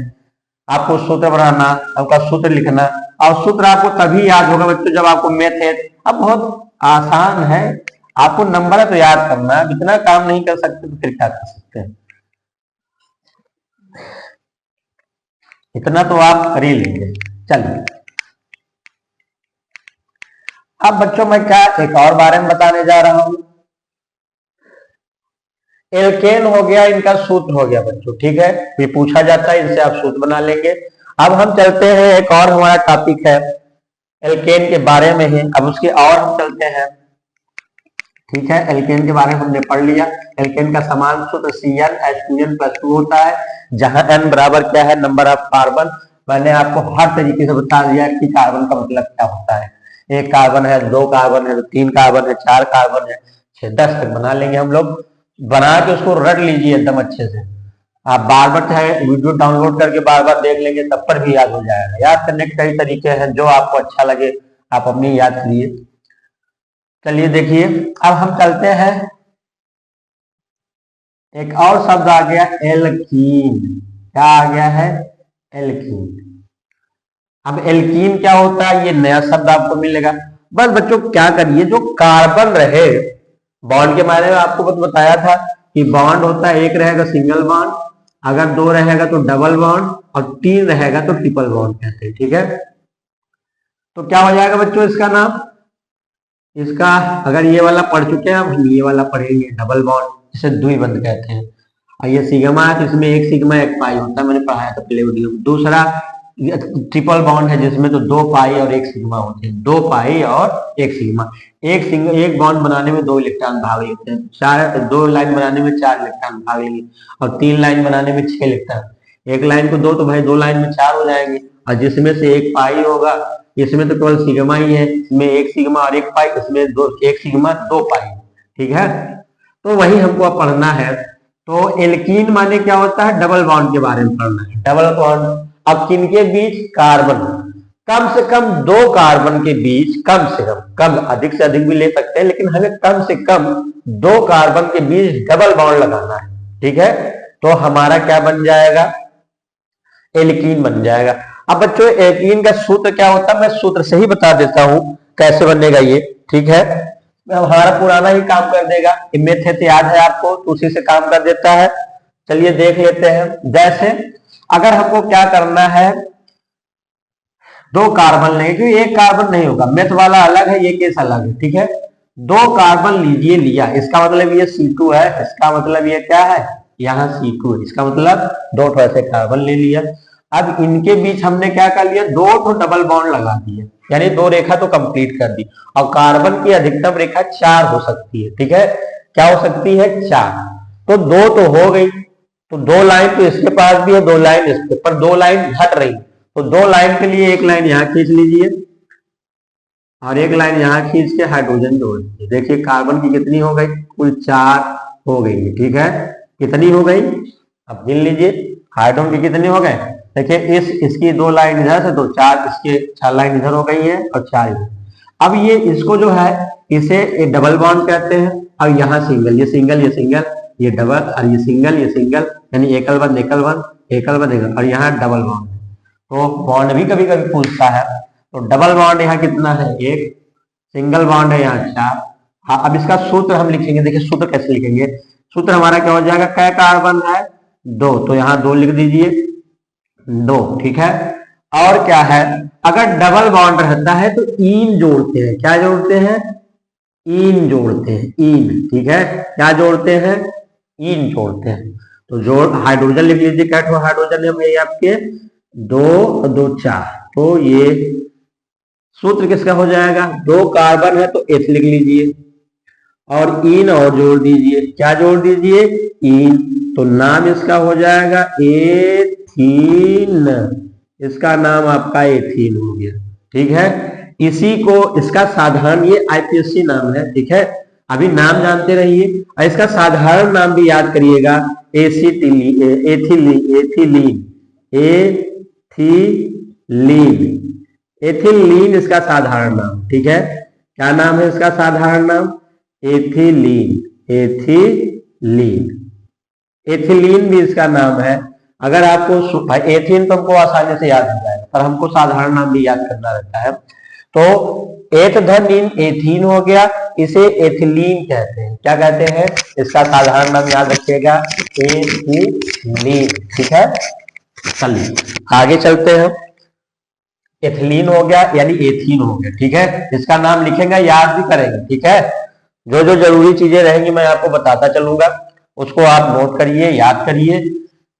आपको सूत्र बनाना, आपका सूत्र लिखना, और सूत्र आपको तभी याद होगा बच्चों जब आपको मैथ है, अब बहुत आसान है, आपको नंबर है तो याद करना, इतना काम नहीं कर सकते तो फिर क्या कर सकते हैं, इतना तो आप कर ही लेंगे। चलिए अब बच्चों मैं क्या एक और बारे में बताने जा रहा हूं। एल्केन हो गया, इनका सूत्र हो गया बच्चों, ठीक है, ये पूछा जाता है, इनसे आप सूत्र बना लेंगे। अब हम चलते हैं, एक और हमारा टॉपिक है एल्केन के बारे में ही, अब उसके और हम चलते हैं, ठीक है। एल्केन के बारे में हमने पढ़ लिया। एल्केन का समान सूत्र CnH2n+2 होता है, जहां n बराबर क्या है, नंबर ऑफ कार्बन। मैंने आपको हर तरीके से बता दिया कि कार्बन का मतलब क्या होता है। एक कार्बन है, दो कार्बन है, तीन कार्बन है, चार कार्बन है, 6, 10 तक बना लेंगे हम लोग। बना के उसको रट लीजिए एकदम अच्छे से। आप बार बार चाहे वीडियो डाउनलोड करके बार बार देख लेंगे, तब पर भी याद हो जाएगा। याद करने के कई तरीके हैं, जो आपको अच्छा लगे आप अपनी याद करिए। चलिए देखिए, अब हम चलते हैं, एक और शब्द आ गया एल्कीन। क्या आ गया है, एल्कीन। अब एल्कीन क्या होता है, ये नया शब्द आपको मिलेगा। बस बच्चों क्या करिए, जो कार्बन रहे, बॉन्ड के बारे में आपको बताया था कि बॉन्ड होता है, एक रहेगा सिंगल बॉन्ड, अगर दो रहेगा तो डबल बॉन्ड, और तीन रहेगा तो ट्रिपल बॉन्ड कहते हैं, ठीक है। तो क्या हो जाएगा बच्चों इसका नाम, इसका अगर ये वाला पढ़ चुके हैं हम, ये वाला पढ़ेंगे डबल बॉन्ड, इसे द्विबंध कहते हैं। और ये सिग्मा है, तो इसमें एक सिग्मा एक पाई होता है, मैंने पढ़ाया था पहले वीडियो में। दूसरा ट्रिपल बॉन्ड है, जिसमें तो दो पाई और एक सिग्मा होते हैं, दो पाई और एक सिग्मा। एक बॉन्ड बनाने में 2 इलेक्ट्रॉन भाग लेते हैं, चार, 2 लाइन बनाने में 4 इलेक्ट्रॉन भाग लेंगे, और 3 लाइन बनाने में 6 इलेक्ट्रॉन। एक लाइन को 2 तो भाई 2 लाइन में 4 हो जाएंगे, और जिसमें से एक पाई होगा, इसमें तो केवल सिग्मा ही है, इसमें एक सिग्मा और एक पाई, इसमें दो, एक सिग्मा 2 पाई, ठीक है। तो वही हमको अब पढ़ना है। तो एल्कीन माने क्या होता है, डबल बॉन्ड के बारे में पढ़ना है, डबल बॉन्ड। अब किनके बीच, कार्बन, कम से कम 2 कार्बन के बीच, कम से कम अधिक से अधिक भी ले सकते हैं, लेकिन हमें कम से कम 2 कार्बन के बीच डबल बॉन्ड लगाना है, ठीक है। तो हमारा क्या बन जाएगा, एल्कीन बन जाएगा। अब बच्चों एल्कीन का सूत्र क्या होता है, मैं सूत्र से ही बता देता हूं कैसे बनेगा ये, ठीक है। हमारा पुराना ही काम कर देगा, मेथड याद है आपको, तो उसी से काम कर देता है। चलिए देख लेते हैं। जैसे अगर हमको क्या करना है, 2 कार्बन लेंगे, क्योंकि एक कार्बन नहीं होगा, मेथ वाला अलग है, ये केस अलग है, ठीक है। 2 कार्बन लीजिए, लिया, इसका मतलब ये C2 है, इसका मतलब ये क्या है, यहाँ C2 है, इसका मतलब 2 ऐसे कार्बन ले लिया। अब इनके बीच हमने क्या कर लिया, 2 डबल बॉन्ड लगा दिए, यानी 2 रेखा तो कंप्लीट कर दी। और कार्बन की अधिकतम रेखा 4 हो सकती है, ठीक है। क्या हो सकती है, 4। तो 2 तो हो गई, तो 2 लाइन तो इसके पास भी है, 2 लाइन इसके, पर 2 लाइन हट रही, तो 2 लाइन के लिए एक लाइन यहाँ खींच लीजिए, और एक लाइन यहाँ खींच के हाइड्रोजन जोड़ दीजिए। देखिए कार्बन की कितनी हो गई, कुल 4 हो गई, ठीक है। कितनी हो गई, अब गिन लीजिए, हाइड्रोजन की कितनी हो गए, देखिए इसकी 2 लाइन इधर से, तो 4 इसके 4 लाइन इधर हो गई है, और 4 इधर। अब ये इसको जो है, इसे एक डबल बॉन्ड कहते हैं, और यहाँ सिंगल, ये सिंगल, ये सिंगल, ये डबल, और ये सिंगल, ये सिंगल, यानी एकल बंद एकल बंद एकल बंद एकल, और यहाँ डबल बॉन्ड। तो बॉन्ड भी कभी कभी पूछता है, तो डबल बॉन्ड यहाँ कितना है, 1, सिंगल बॉन्ड है यहाँ 4। हाँ, अब इसका सूत्र हम लिखेंगे, देखिए सूत्र कैसे लिखेंगे। सूत्र हमारा क्या हो जाएगा, कै कार्बन है, 2, तो यहाँ 2 लिख दीजिए, 2, ठीक है। और क्या है, अगर डबल बॉन्ड रहता है तो इन जोड़ते हैं, क्या जोड़ते हैं, इन जोड़ते हैं, इन, ठीक है। क्या जोड़ते हैं, इन जोड़ते हैं। तो जोड़ हाइड्रोजन लिख लीजिए, क्या हाइड्रोजन है भाई आपके, 2 2 4, तो ये सूत्र किसका हो जाएगा, 2 कार्बन है तो H लिख लीजिए, और इन और जोड़ दीजिए, क्या जोड़ दीजिए, इन, तो नाम इसका हो जाएगा एथीन, इसका नाम आपका एथीन हो गया, ठीक है। इसी को, इसका साधारण, ये आईपीएससी नाम है, ठीक है। अभी नाम जानते रहिए, और इसका साधारण नाम भी याद करिएगा, एथिलीन, एथिलीन इसका साधारण नाम, ठीक है। क्या नाम है इसका साधारण नाम, एथिलीन, एथिलीन भी इसका नाम है। अगर आपको एथीन तो हमको आसानी से याद हो जाएगा, पर हमको साधारण नाम भी याद करना रहता है। तो एथधनीन एथीन हो गया, इसे एथिलीन कहते हैं, क्या कहते हैं, इसका साधारण नाम याद रखिएगा, एथिलीन, ठीक है। चलिए आगे चलते हैं। एथिलीन हो गया यानी एथीन हो गया। ठीक है, इसका नाम लिखेंगे, याद भी करेंगे। ठीक है, जो जो जरूरी चीजें रहेंगी मैं आपको बताता चलूंगा, उसको आप नोट करिए, याद करिए।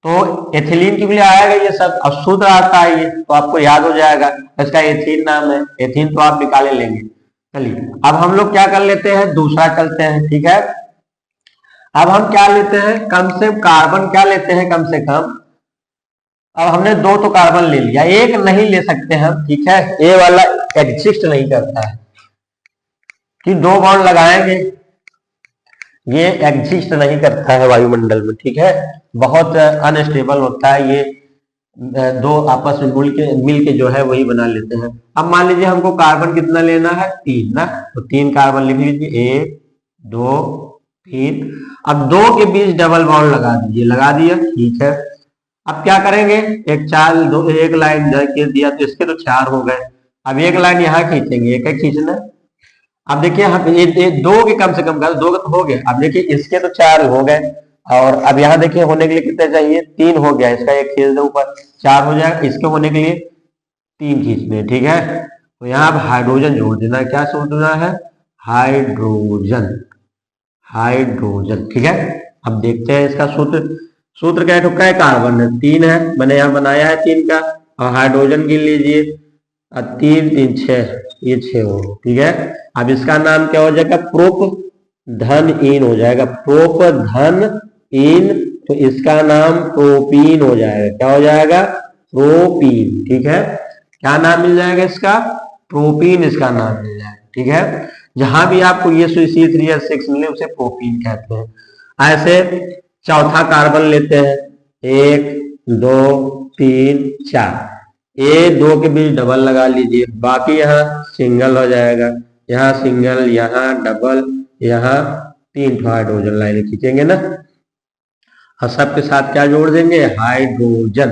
तो एथिलीन के लिए आएगा ये सब, अब सूत्र आता है ये तो आपको याद हो जाएगा, इसका एथीन नाम है, एथीन तो आप निकाले लेंगे। चलिए अब हम लोग क्या कर लेते हैं, दूसरा चलते हैं। ठीक है, अब हम क्या लेते हैं, कम से कार्बन क्या लेते हैं, कम से कम। अब हमने दो तो कार्बन ले लिया, एक नहीं ले सकते हम। ठीक है, ए वाला एग्जिस्ट नहीं करता है कि दो बॉन्ड लगाएंगे, ये एग्जिस्ट नहीं करता है वायुमंडल में। ठीक है, बहुत अनस्टेबल होता है ये, दो आपस में मिल के जो है वही बना लेते हैं। अब मान लीजिए हमको कार्बन कितना लेना है, 3 ना, तो 3 कार्बन लिख लीजिए, 1 2 3। अब दो के बीच डबल बॉन्ड लगा दीजिए, लगा दिया। ठीक है, अब क्या करेंगे, एक लाइन खींच दिया तो इसके तो 4 हो गए। अब एक लाइन यहाँ खींचेंगे, एक खींचना। अब देखिए हम ये दो के कम से कम कर, दो तो हो गए। अब देखिए इसके तो 4 हो गए, और अब यहाँ देखिए होने के लिए कितने चाहिए, 3 हो गया, इसका एक खींच दो ऊपर, 4 हो जाएगा। इसके होने के लिए 3 खींचने। ठीक है, तो यहाँ अब हाइड्रोजन जोड़ देना है, क्या जोड़ना है, हाइड्रोजन, हाइड्रोजन। ठीक है, अब देखते हैं इसका सूत्र क्या है, कार्बन है, 3 है, मैंने यहाँ बनाया है 3 का, और हाइड्रोजन गिन लीजिए, 3 3 6, ये 6 हो। ठीक है, अब इसका नाम क्या हो जाएगा, प्रोप धन इन हो जाएगा, प्रोप धन इन, तो इसका नाम प्रोपीन हो जाएगा। क्या हो जाएगा, प्रोपीन। ठीक है, क्या नाम मिल जाएगा इसका, प्रोपीन, इसका नाम मिल जाएगा। ठीक है, जहां भी आपको ये C3H6 मिले उसे प्रोपीन कहते हैं। ऐसे चौथा कार्बन लेते हैं, 1 2 3 4, ए दो के बीच डबल लगा लीजिए, बाकी यहाँ सिंगल हो जाएगा, यहाँ सिंगल, यहाँ डबल, यहाँ 3 हाइड्रोजन लाइन खींचेंगे ना, और सबके साथ क्या जोड़ देंगे, हाइड्रोजन,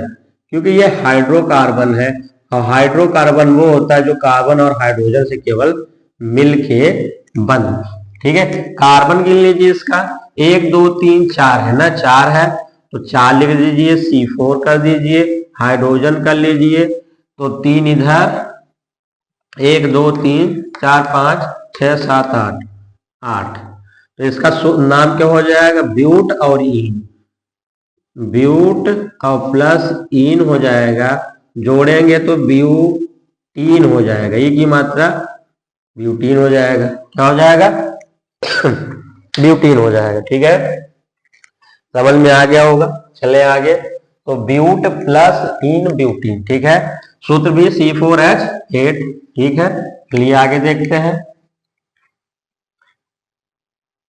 क्योंकि ये हाइड्रोकार्बन है, और हाइड्रोकार्बन वो होता है जो कार्बन और हाइड्रोजन से केवल मिलके बन। ठीक है, कार्बन गिन लीजिए, इसका 1 2 3 4 है ना, 4 है तो 4 लिख दीजिए, C4 कर दीजिए, हाइड्रोजन कर लीजिए, तो 3 इधर, 1 2 3 4 5 6 7 8, 8, तो इसका नाम क्या हो जाएगा, ब्यूट और इन, ब्यूट और प्लस इन हो जाएगा, जोड़ेंगे तो ब्यूटीन हो जाएगा, ई की मात्रा ब्यूटीन हो जाएगा। क्या हो जाएगा, ब्यूटीन हो जाएगा। ठीक है, समझ में आ गया होगा, चले आगे। तो ब्यूट प्लस इन ब्यूटीन। ठीक है, सूत्र भी C4H8। ठीक है, चलिए आगे देखते हैं,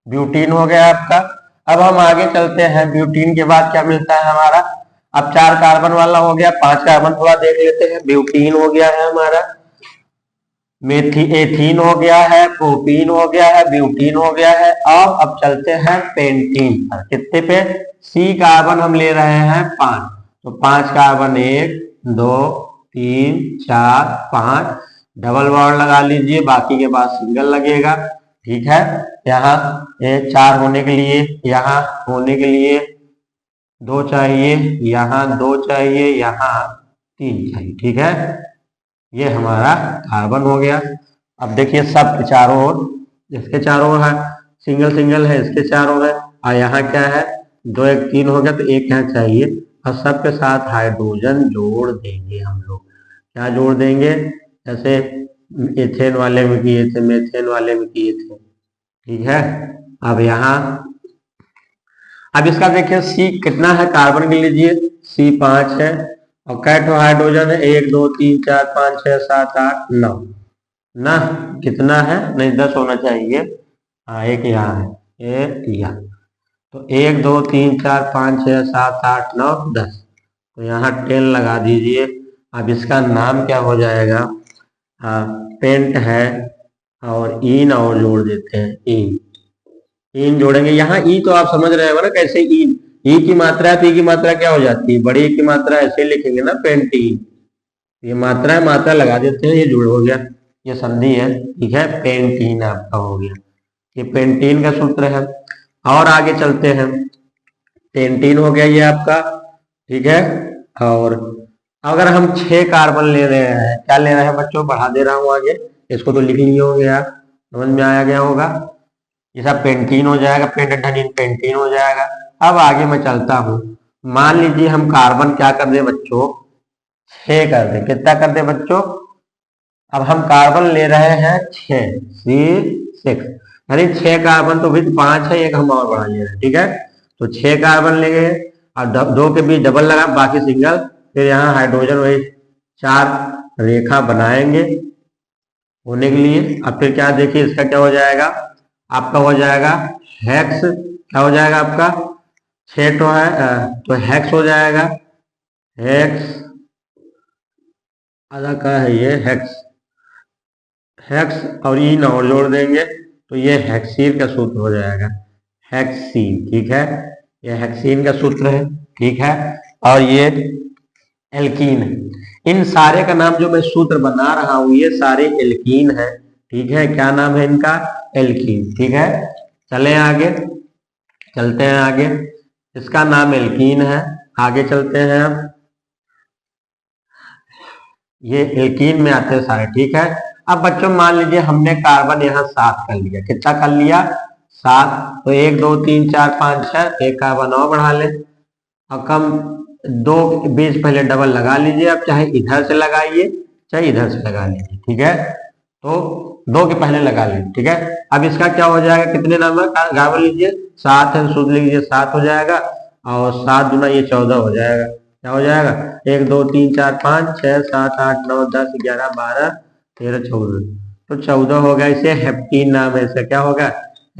ब्यूटीन हो गया आपका। अब हम आगे चलते हैं, ब्यूटीन के बाद क्या मिलता है हमारा, अब 4 कार्बन वाला हो गया, 5 कार्बन थोड़ा देख लेते हैं। ब्यूटीन हो गया है हमारा, एथीन हो गया है, प्रोपीन हो गया है, ब्यूटीन हो गया है, और अब चलते हैं पेंटीन पर। कितने पे, C कार्बन हम ले रहे हैं 5, तो 5 कार्बन 1 2 3 4 5, डबल बॉन्ड लगा लीजिए, बाकी के बाद सिंगल लगेगा। ठीक है, यहाँ 4 होने के लिए, यहाँ होने के लिए 2 चाहिए, यहाँ 2 चाहिए, यहाँ 3 चाहिए। ठीक है, ये हमारा कार्बन हो गया। अब देखिए सब चारों ओर, इसके चारों ओर है, सिंगल सिंगल है, इसके चारों ओर है, और यहाँ क्या है, 2 1 3 हो गया, तो 1 यहाँ चाहिए, और सबके साथ हाइड्रोजन जोड़ देंगे हम लोग। क्या जोड़ देंगे, जैसे एथेन वाले में किए थे, मेथेन वाले में किए थे। ठीक है, अब यहाँ, अब इसका देखिए C कितना है, कार्बन के लीजिए, C 5 है, और कैटो हाइड्रोजन है 1 2 3 4 5 6 7 8 9 ना, कितना है, नहीं 10 होना चाहिए, हाँ एक यहाँ है, एक यहाँ, तो 1 2 3 4 5 6 7 8 9 10, तो यहाँ 10 लगा दीजिए। अब इसका नाम क्या हो जाएगा, पेंट है, और इन और जोड़ देते हैं, इन जोड़ेंगे, यहाँ ई तो आप समझ रहे हो ना कैसे, इन ई की मात्रा है तो ई की मात्रा क्या हो जाती है, बड़ी ई की मात्रा ऐसे लिखेंगे ना, पेंटीन, ये मात्रा है, मात्रा लगा देते हैं, ये जुड़ हो गया, ये संधि है। ठीक है, पेंटीन आपका हो गया, ये पेंटीन का सूत्र है। और आगे चलते हैं, पेंटीन हो गया ये आपका। ठीक है, और अगर हम 6 कार्बन ले रहे हैं, क्या ले रहे हैं बच्चों, बढ़ा दे रहा हूं आगे, इसको तो लिख लिए होंगे यार, समझ में आया गया होगा। ये सब पेंटीन हो जाएगा, पेंटाडीन पेंटीन हो जाएगा। अब आगे मैं चलता हूं, मान लीजिए हम कार्बन क्या कर दे बच्चों, 6 कर दे। कितना कर दे बच्चों, अब हम कार्बन ले रहे हैं 6, C6, यानी 6 कार्बन तो विद 5 है, एक हम और बढ़ा ले रहे हैं, ठीक है। तो 6 कार्बन ले गए और दो के बीच डबल लगा, बाकी सिंगल। फिर यहाँ हाइड्रोजन वही 4 रेखा बनाएंगे होने के लिए। अब फिर क्या देखिए इसका क्या हो जाएगा, आपका हो जाएगा हेक्स। क्या हो जाएगा आपका, 6 तो है तो हेक्स हो जाएगा, हेक्स आधा का है ये हेक्स, हेक्स और ईन और जोड़ देंगे तो ये हेक्सीन का सूत्र हो जाएगा, हेक्सीन, ठीक है। ये हेक्सीन का सूत्र है, ठीक है। और ये एल्कीन है। इन सारे का नाम जो मैं सूत्र बना रहा हूं ये सारे एल्कीन है, ठीक है। क्या नाम है इनका, एल्कीन, ठीक है। चले आगे, चलते हैं आगे, इसका नाम एल्कीन है। आगे चलते हैं हम, ये एल्कीन में आते हैं सारे, ठीक है। अब बच्चों मान लीजिए हमने कार्बन यहाँ 7 कर लिया, कितना कर लिया, 7। तो 1 2 3 4 5 6, एक कार्बन और बढ़ा ले। अब कम 2 के बीच पहले डबल लगा लीजिए, आप चाहे इधर से लगाइए चाहे इधर से लगा लीजिए, ठीक है। तो 2 के पहले लगा लीजिए, ठीक है। अब इसका क्या हो जाएगा, कितने नंबर कार्बन लीजिए, 7 है, सूत्र लीजिए 7 हो जाएगा, और 7 दूना ये 14 हो जाएगा। क्या हो जाएगा, 1 2 3 4 5 6 7 8 9 10 11 12 13 14, तो 14 हो गया। इसे हेप्टीन नाम है, इसका क्या होगा,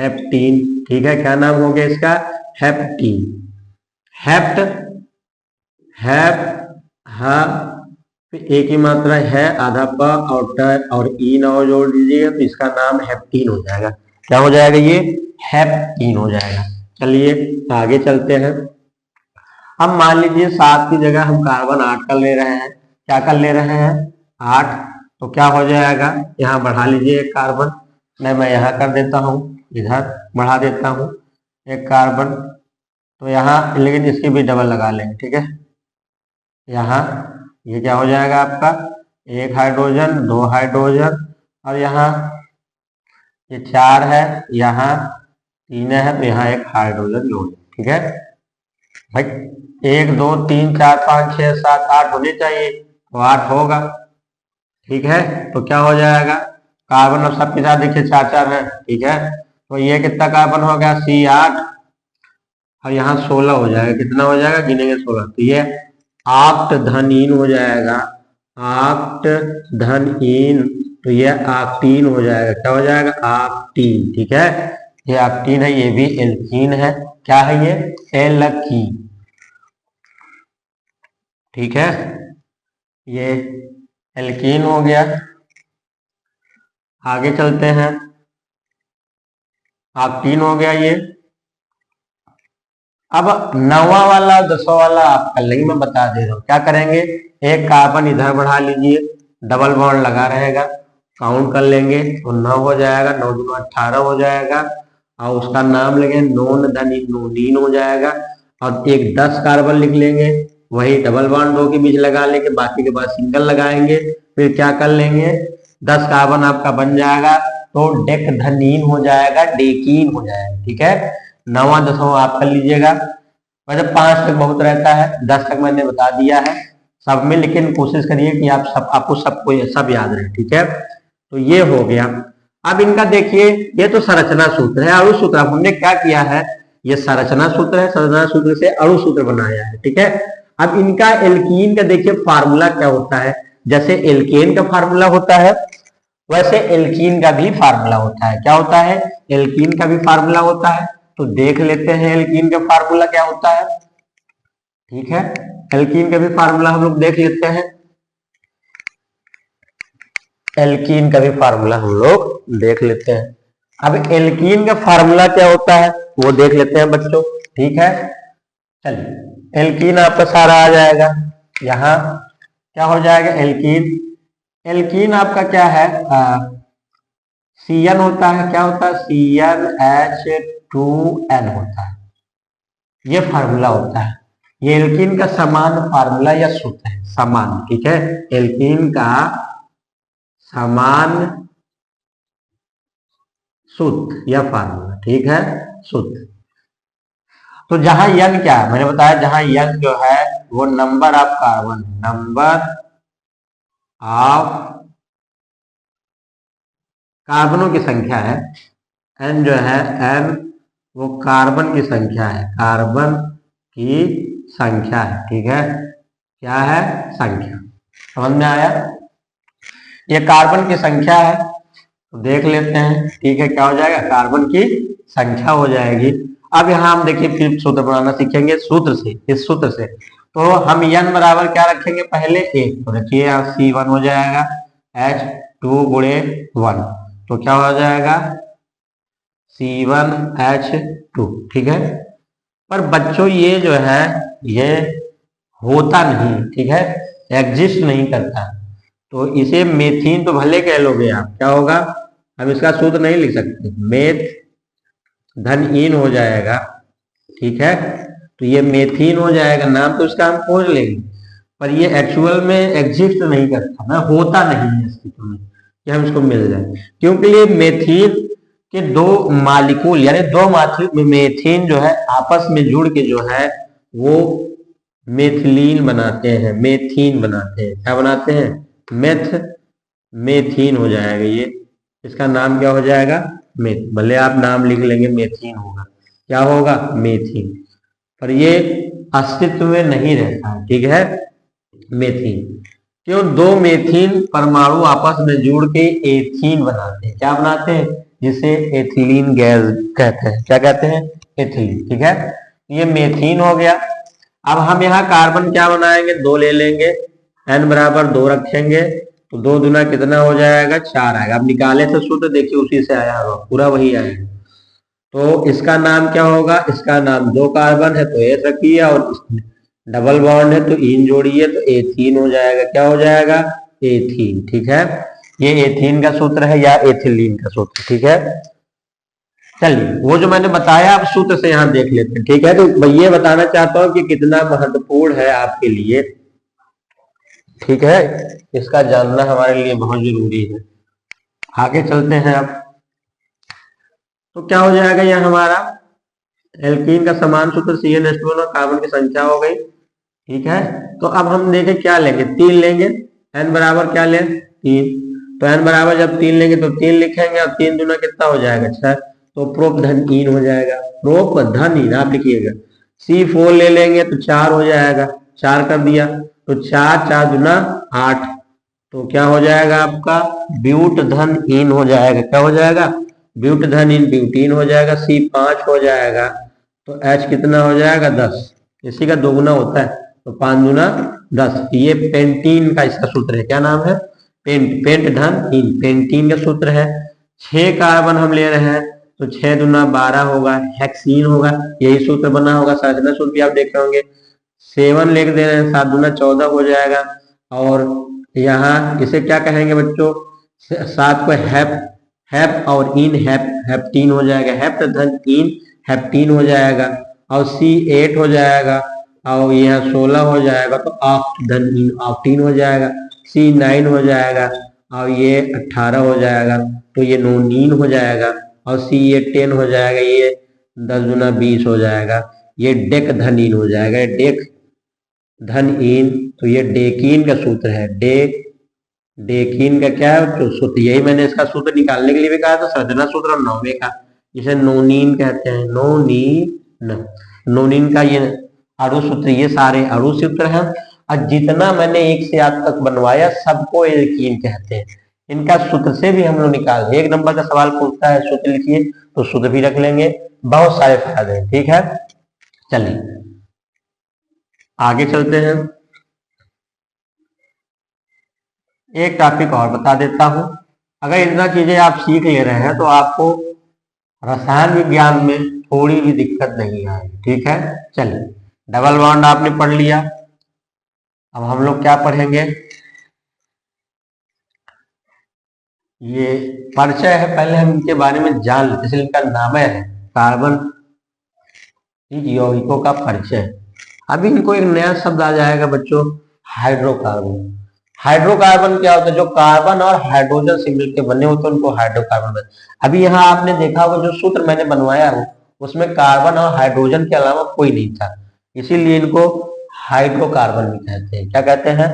हेप्टीन, ठीक है। क्या नाम हो गया इसका, हेप्टीन। हेप्ट, हैप, हा, एक ही मात्रा है, आधा प और ट और ईन और जोड़ दीजिएगा तो इसका नाम हेप्टीन हो जाएगा। क्या हो जाएगा, ये हेप्टीन हो जाएगा। चलिए आगे चलते हैं। अब मान लीजिए 7 की जगह हम कार्बन 8 कर ले रहे हैं, क्या कर ले रहे हैं, 8। तो क्या हो जाएगा, यहाँ बढ़ा लीजिए एक कार्बन, नहीं मैं यहाँ कर देता हूँ, इधर बढ़ा देता हूँ एक कार्बन। तो यहाँ लेकिन इसकी भी डबल लगा लेंगे, ठीक है। यहाँ ये क्या हो जाएगा आपका, 1 हाइड्रोजन 2 हाइड्रोजन, और यहाँ ये 4 है, यहाँ 3 है, तो यहाँ एक हाइड्रोजन जोड़, ठीक है भाई। 1 2 3 4 5 6 7 8 होने चाहिए, तो 8 होगा, ठीक है। तो क्या हो जाएगा, कार्बन अब सबके साथ देखिए 4 4 है, ठीक है। तो ये कितना कार्बन हो गया, C8, और यहाँ 16 हो जाएगा, कितना हो जाएगा, गिनेंगे 16, तो ये आक्ट धन-ईन हो जाएगा, आक्ट धन-ईन, तो ये आक्टीन हो जाएगा। क्या हो जाएगा, आक्टीन, ठीक है। ये आक्टीन है, ये भी एल्कीन है। क्या है ये, एल्कीन, ठीक है। ये एल्कीन हो गया। आगे चलते हैं, आक्टीन हो गया ये। अब 9वां वाला 10वां वाला आप कर लेंगे, मैं बता दे रहा हूं क्या करेंगे। एक कार्बन इधर बढ़ा लीजिए, डबल बॉन्ड लगा रहेगा, काउंट कर लेंगे तो 9 हो जाएगा, 9 दूना 18 हो जाएगा, और उसका नाम लेंगे नोन धनी नोनीन हो जाएगा। और एक 10 कार्बन लिख लेंगे, वही डबल बॉन्ड 2 के बीच लगा लेंगे, बाकी के बाद सिंगल लगाएंगे। फिर क्या कर लेंगे, 10 कार्बन आपका बन जाएगा, तो डेकधनीन हो जाएगा, डेकीन हो जाएगा, ठीक है। 9वां 10वां आप कर लीजिएगा। वैसे 5 तक बहुत रहता है, 10 तक मैंने बता दिया है सब में, लेकिन कोशिश करिए कि आप सब, आपको सबको सब याद रहे, ठीक है। तो ये हो गया। अब इनका देखिए, ये तो संरचना सूत्र है, अणु सूत्र हमने क्या किया है, ये संरचना सूत्र है, संरचना सूत्र से अणु सूत्र बनाया है, ठीक है। अब इनका एल्कीन का देखिए फार्मूला क्या होता है, जैसे एल्केन का फार्मूला होता है वैसे एल्कीन का भी फार्मूला होता है। क्या होता है, एल्कीन का भी फार्मूला होता है, तो देख लेते हैं एल्कीन का फार्मूला क्या होता है, ठीक है। एल्कीन का भी फार्मूला हम लोग देख लेते हैं, एल्कीन का भी फार्मूला हम लोग देख लेते हैं। अब एल्कीन का फार्मूला क्या होता है वो देख लेते हैं बच्चों, ठीक है। चलिए एल्कीन आपका सारा आ जाएगा, यहाँ क्या हो जाएगा, एल्कीन, एल्कीन आपका क्या है, CN होता है, क्या होता है, CnH2n होता है, ये फार्मूला होता है। ये एल्कीन का समान फार्मूला या सूत्र है, समान, ठीक है, एल्कीन का समान सूत्र या फार्मूला, ठीक है, सूत्र। तो जहां यन क्या है, मैंने बताया जहां यन जो है वो number of carbon, number of कार्बनों की संख्या है, एन जो है एन वो कार्बन की संख्या है, कार्बन की संख्या है, ठीक है, क्या है, संख्या। समझ में आया? ये कार्बन की संख्या है, तो देख लेते हैं, ठीक है, क्या हो जाएगा, कार्बन की संख्या हो जाएगी। अब यहाँ हम देखिए फिर सूत्र बनाना सीखेंगे, सूत्र से, इस सूत्र से तो हम n बराबर क्या रखेंगे, पहले 1, तो रखिए C1 हो जाएगा H2 गुणे 1, तो क्या हो जाएगा C1H2, ठीक है। पर बच्चों ये जो है ये होता नहीं, ठीक है, एग्जिस्ट नहीं करता, तो इसे मेथीन तो भले कह लोगे आप, क्या होगा, हम इसका सूत्र नहीं लिख सकते, मेथ धन इन हो जाएगा, ठीक है, तो ये मेथीन हो जाएगा, नाम तो इसका हम खोज लेंगे, पर ये एक्चुअल में एग्जिस्ट नहीं करता, ना होता नहीं है अस्तित्व में कि हम इसको मिल जाए, क्योंकि ये मेथीन के दो मालिक्यूल यानी दो मेथीन जो है आपस में जुड़ के जो है वो मेथिलीन बनाते हैं, मेथीन बनाते हैं, क्या बनाते हैं, मेथीन हो जाएगा, ये इसका नाम क्या हो जाएगा, मेथ, भले आप नाम लिख लेंगे मेथीन होगा, क्या होगा, मेथीन, पर ये अस्तित्व में नहीं रहता है, ठीक है, मेथीन। क्यों, दो मेथीन परमाणु आपस में जुड़ के एथीन बनाते हैं, क्या बनाते हैं, जिसे एथिलीन गैस कहते हैं, क्या कहते हैं, एथिलीन, ठीक है, ये मेथीन हो गया। अब हम यहाँ कार्बन क्या बनाएंगे, 2 ले लेंगे, n बराबर 2 रखेंगे, तो 2 दूना कितना हो जाएगा, 4 आएगा। अब निकाले थे सूत्र, देखिए उसी से आया होगा, पूरा वही आएगा, तो इसका नाम क्या होगा, इसका नाम 2 कार्बन है तो एस रखिए, और डबल बॉन्ड है तो इन जोड़िए, तो एथीन हो जाएगा, क्या हो जाएगा, एथीन, ठीक है, ये एथीन का सूत्र है या एथिलीन का सूत्र, ठीक है। चलिए वो जो मैंने बताया आप सूत्र से यहाँ देख लेते हैं, ठीक है, तो मैं ये बताना चाहता हूँ कि कितना महत्वपूर्ण है आपके लिए, ठीक है, इसका जानना हमारे लिए बहुत जरूरी है। आगे चलते हैं अब, तो क्या हो जाएगा, यह हमारा एल्कीन का समान सूत्र CnH2 और कार्बन की संख्या हो गई, ठीक है। तो अब हम देखें क्या लेंगे, 3 लेंगे, n बराबर क्या लें, 3, तो n बराबर जब 3 लेंगे तो 3 लिखेंगे, और 3 दूना कितना हो जाएगा, 6, तो प्रोप धन इन हो जाएगा, प्रोप धन इन आप लिखिएगा। C4 ले लेंगे तो 4 हो जाएगा, 4 कर दिया, तो 4 4 दूना 8, तो क्या हो जाएगा आपका ब्यूट धन इन हो जाएगा, क्या हो जाएगा, ब्यूट धन इन ब्यूटीन हो जाएगा, C5 हो जाएगा, तो H कितना हो जाएगा, 10, इसी का दोगुना होता है, तो 5 दूना 10, ये पेंटीन का इसका सूत्र है, क्या नाम है, पेंट धन इन, पेंटीन का सूत्र है। 6 कार्बन हम ले रहे हैं, तो 6 दूना 12 होगा, हेक्सीन होगा, यही सूत्र बना होगा, संरचना सूत्र भी आप देखे होंगे। 7 लिख दे रहे हैं, 7 दूना 14 हो जाएगा, और यहाँ इसे क्या कहेंगे बच्चों, 7 को हैप और इन हैप्टीन हो जाएगा, हैप्ट धन इन हैप्टीन हो जाएगा, और C8 हो जाएगा, और यह 16 हो जाएगा, तो ऑक्ट धन इन ऑक्टीन हो जाएगा, C9 हो जाएगा, और ये 18 हो जाएगा, तो ये नोनीन हो जाएगा, और C10 हो जाएगा, ये 10 दूना 20 हो जाएगा, ये डेक धन इन हो जाएगा, डेक धन इन, तो ये डेकीन का सूत्र है, डेकीन का क्या है, तो सूत्र, यही मैंने इसका सूत्र निकालने के लिए भी कहा था, संरचना सूत्र और 9वें का, जिसे नोनीन कहते हैं, नोनीन का ये अणु सूत्र, ये सारे अणु सूत्र हैं, और जितना मैंने 1 से 8 तक बनवाया सबको एल्कीन कहते हैं, इनका सूत्र से भी हम लोग निकाल, 1 नंबर का सवाल पूछता है सूत्र लिखिए, तो सूत्र भी रख लेंगे, बहुत सारे फायदे हैं, ठीक है। चलिए आगे चलते हैं, एक टॉपिक और बता देता हूं, अगर इतना चीजें आप सीख ले रहे हैं तो आपको रसायन विज्ञान में थोड़ी भी दिक्कत नहीं आएगी, ठीक है। चलिए डबल बॉन्ड आपने पढ़ लिया, अब हम लोग क्या पढ़ेंगे, ये परिचय है, पहले हम इनके बारे में जान लेते हैं, इनका नाम है कार्बन यौगिकों का परिचय। अभी इनको एक नया शब्द आ जाएगा बच्चों, हाइड्रोकार्बन। हाइड्रोकार्बन क्या होता है? जो कार्बन और हाइड्रोजन से मिलकर बने होते हैं उनको हाइड्रोकार्बन बनते हैं। अभी यहाँ आपने देखा होगा जो सूत्र मैंने बनवाया हो उसमें कार्बन और हाइड्रोजन के अलावा कोई नहीं था, इसीलिए इनको हाइड्रोकार्बन भी कहते हैं। क्या कहते हैं?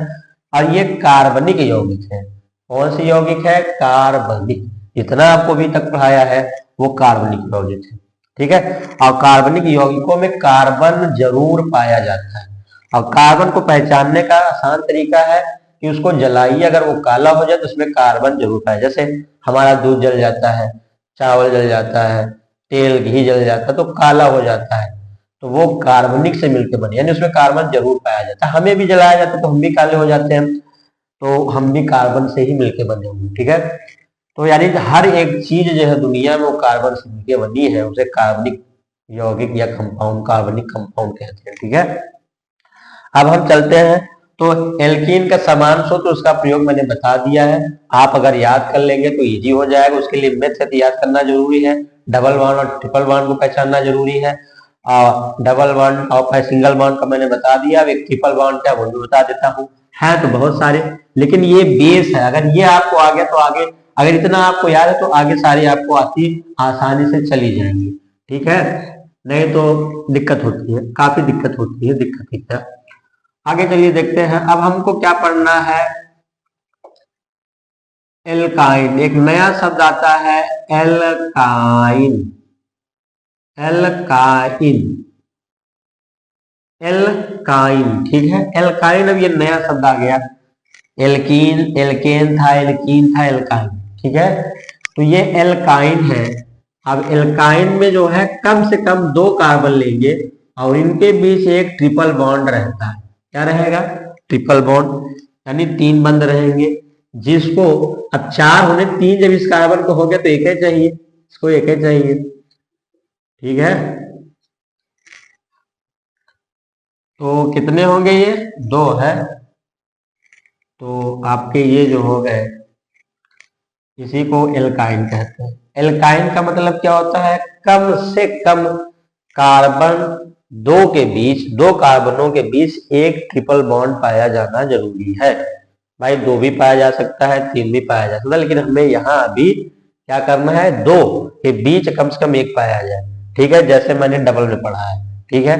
और ये कार्बनिक यौगिक है। कौन सी यौगिक है? कार्बनिक। जितना आपको अभी तक पढ़ाया है वो कार्बनिक यौगिक है, ठीक है। और कार्बनिक यौगिकों में कार्बन जरूर पाया जाता है। और कार्बन को पहचानने का आसान तरीका है कि उसको जलाइए, अगर वो काला हो जाए तो उसमें कार्बन जरूर पाया। जैसे हमारा दूध जल जाता है, चावल जल जाता है, तेल घी जल जाता है तो काला हो जाता है, तो वो कार्बनिक से मिलकर बने, यानी उसमें कार्बन जरूर पाया जाता है। हमें भी जलाया जाता है तो हम भी काले हो जाते हैं, तो हम भी कार्बन से ही मिलकर बने होंगे, ठीक है। तो यानी हर एक चीज जो है दुनिया में वो कार्बन से मिलकर बनी है, उसे कार्बनिक यौगिक या कंपाउंड, कार्बनिक कंपाउंड कहते हैं, ठीक है। अब हम चलते हैं, तो एल्कीन का समान सूत्र उसका प्रयोग मैंने बता दिया है। आप अगर याद कर लेंगे तो इजी हो जाएगा। उसके लिए मेथड याद करना जरूरी है, डबल बॉन्ड और ट्रिपल बॉन्ड को पहचानना जरूरी है। और डबल बॉन्ड और सिंगल बॉन्ड का मैंने बता दिया। अब एक ट्रिपल बॉन्ड क्या वो भी बता देता हूँ। है तो बहुत सारे, लेकिन ये बेस है। अगर ये आपको आ गया तो आगे, अगर इतना आपको याद है तो आगे सारी आपको आती आसानी से चली जाएंगी, ठीक है। नहीं तो दिक्कत होती है, काफी दिक्कत होती है, दिक्कत है। आगे चलिए देखते हैं। अब हमको क्या पढ़ना है? एल्काइन। एक नया शब्द आता है एल्काइन। एल्काइन, एल्काइन, ठीक है। एल्काइन, अब ये नया शब्द आ गया। एल्कीन, एल्केन था, एल्कीन था, एल्काइन, ठीक है। तो ये एल्काइन है। अब एल्काइन में जो है कम से कम 2 कार्बन लेंगे और इनके बीच एक ट्रिपल बॉन्ड रहता है। क्या रहेगा? ट्रिपल बॉन्ड, यानी 3 बंद रहेंगे। जिसको अब 4 होने, 3 जब इस कार्बन को हो गया तो एक ही चाहिए, इसको एक ही चाहिए, ठीक है। तो कितने होंगे? ये 2 है। तो आपके ये जो हो गए, इसी को एल्काइन कहते हैं। एल्काइन का मतलब क्या होता है? कम से कम कार्बन 2 के बीच, 2 कार्बनों के बीच एक ट्रिपल बॉन्ड पाया जाना जरूरी है। भाई 2 भी पाया जा सकता है, 3 भी पाया जा सकता है, लेकिन हमें यहाँ अभी क्या करना है? 2 के बीच कम से कम एक पाया जाए, ठीक है, जैसे मैंने डबल में पढ़ा है, ठीक है।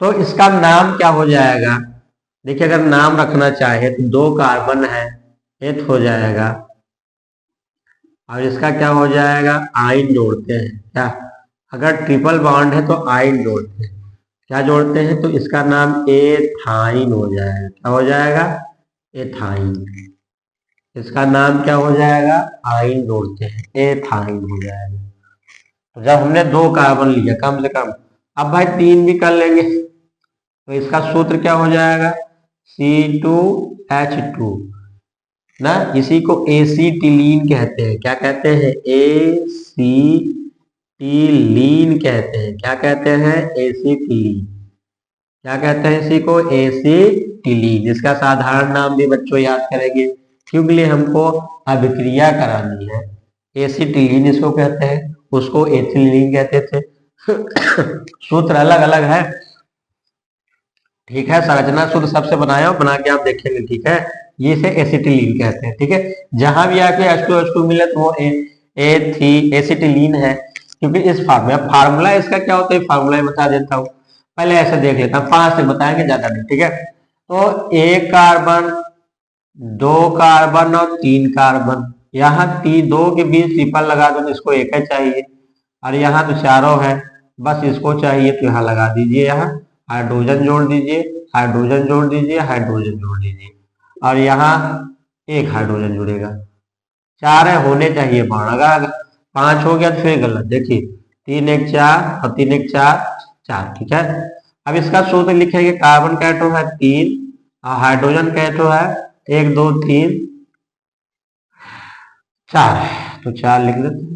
तो इसका नाम क्या हो जाएगा? देखिए, अगर नाम रखना चाहे तो 2 कार्बन है, एथ हो जाएगा, और इसका क्या हो जाएगा? आइन जोड़ते हैं क्या? अगर ट्रिपल बॉन्ड है तो आइन जोड़ते हैं। क्या जोड़ते हैं? तो इसका नाम एथाइन हो जाएगा। क्या हो जाएगा? एथाइन। इसका नाम क्या हो जाएगा? आइन जोड़ते हैं, एथाइन हो जाएगा। तो जब हमने 2 कार्बन लिया कम से कम, अब भाई 3 भी कर लेंगे, तो इसका सूत्र क्या हो जाएगा? C2H2 ना, इसी को एसीटिलीन कहते हैं। क्या कहते हैं? एसीटिलीन कहते हैं। क्या कहते हैं? एसीटिलीन। क्या कहते हैं इसी को? एसीटिलीन। इसका साधारण नाम भी बच्चों याद करेंगे, क्योंकि हमको अभिक्रिया करानी है। एसीटिलीन इसको कहते हैं, उसको एथिलीन कहते थे। सूत्र अलग अलग है, ठीक है। संरचना सूत्र सबसे बनाया हो, बना के आप देखेंगे, ठीक है। ये से एसिटिलीन कहते हैं, ठीक है। जहां भी आके H2H2 मिले तो वो एसिटिलीन है, क्योंकि इस फार्मूला इसका क्या होता है, फार्मूला बता देता हूँ। पहले ऐसे देख लेता हूँ, 5 तक बताएंगे, ज्यादा नहीं, ठीक है। तो 1 कार्बन, 2 कार्बन और 3 कार्बन, यहाँ 2 के बीच ट्रिपल लगा दो, इसको एक ही चाहिए। और यहाँ तो चारों है, बस इसको चाहिए तो यहाँ लगा दीजिए, यहाँ हाइड्रोजन जोड़ दीजिए, हाइड्रोजन जोड़ दीजिए, हाइड्रोजन जोड़ दीजिए, और यहाँ एक हाइड्रोजन जुड़ेगा। 4 है, होने चाहिए बाण। अगर 5 हो गया तो फिर गलत। देखिए 3 1 4 और 3 1 4 4, ठीक है। अब इसका सूत्र लिखेंगे। कार्बन का एटम है 3 और हाइड्रोजन का एटम है 1 2 3 4, तो 4 लिख देते हैं।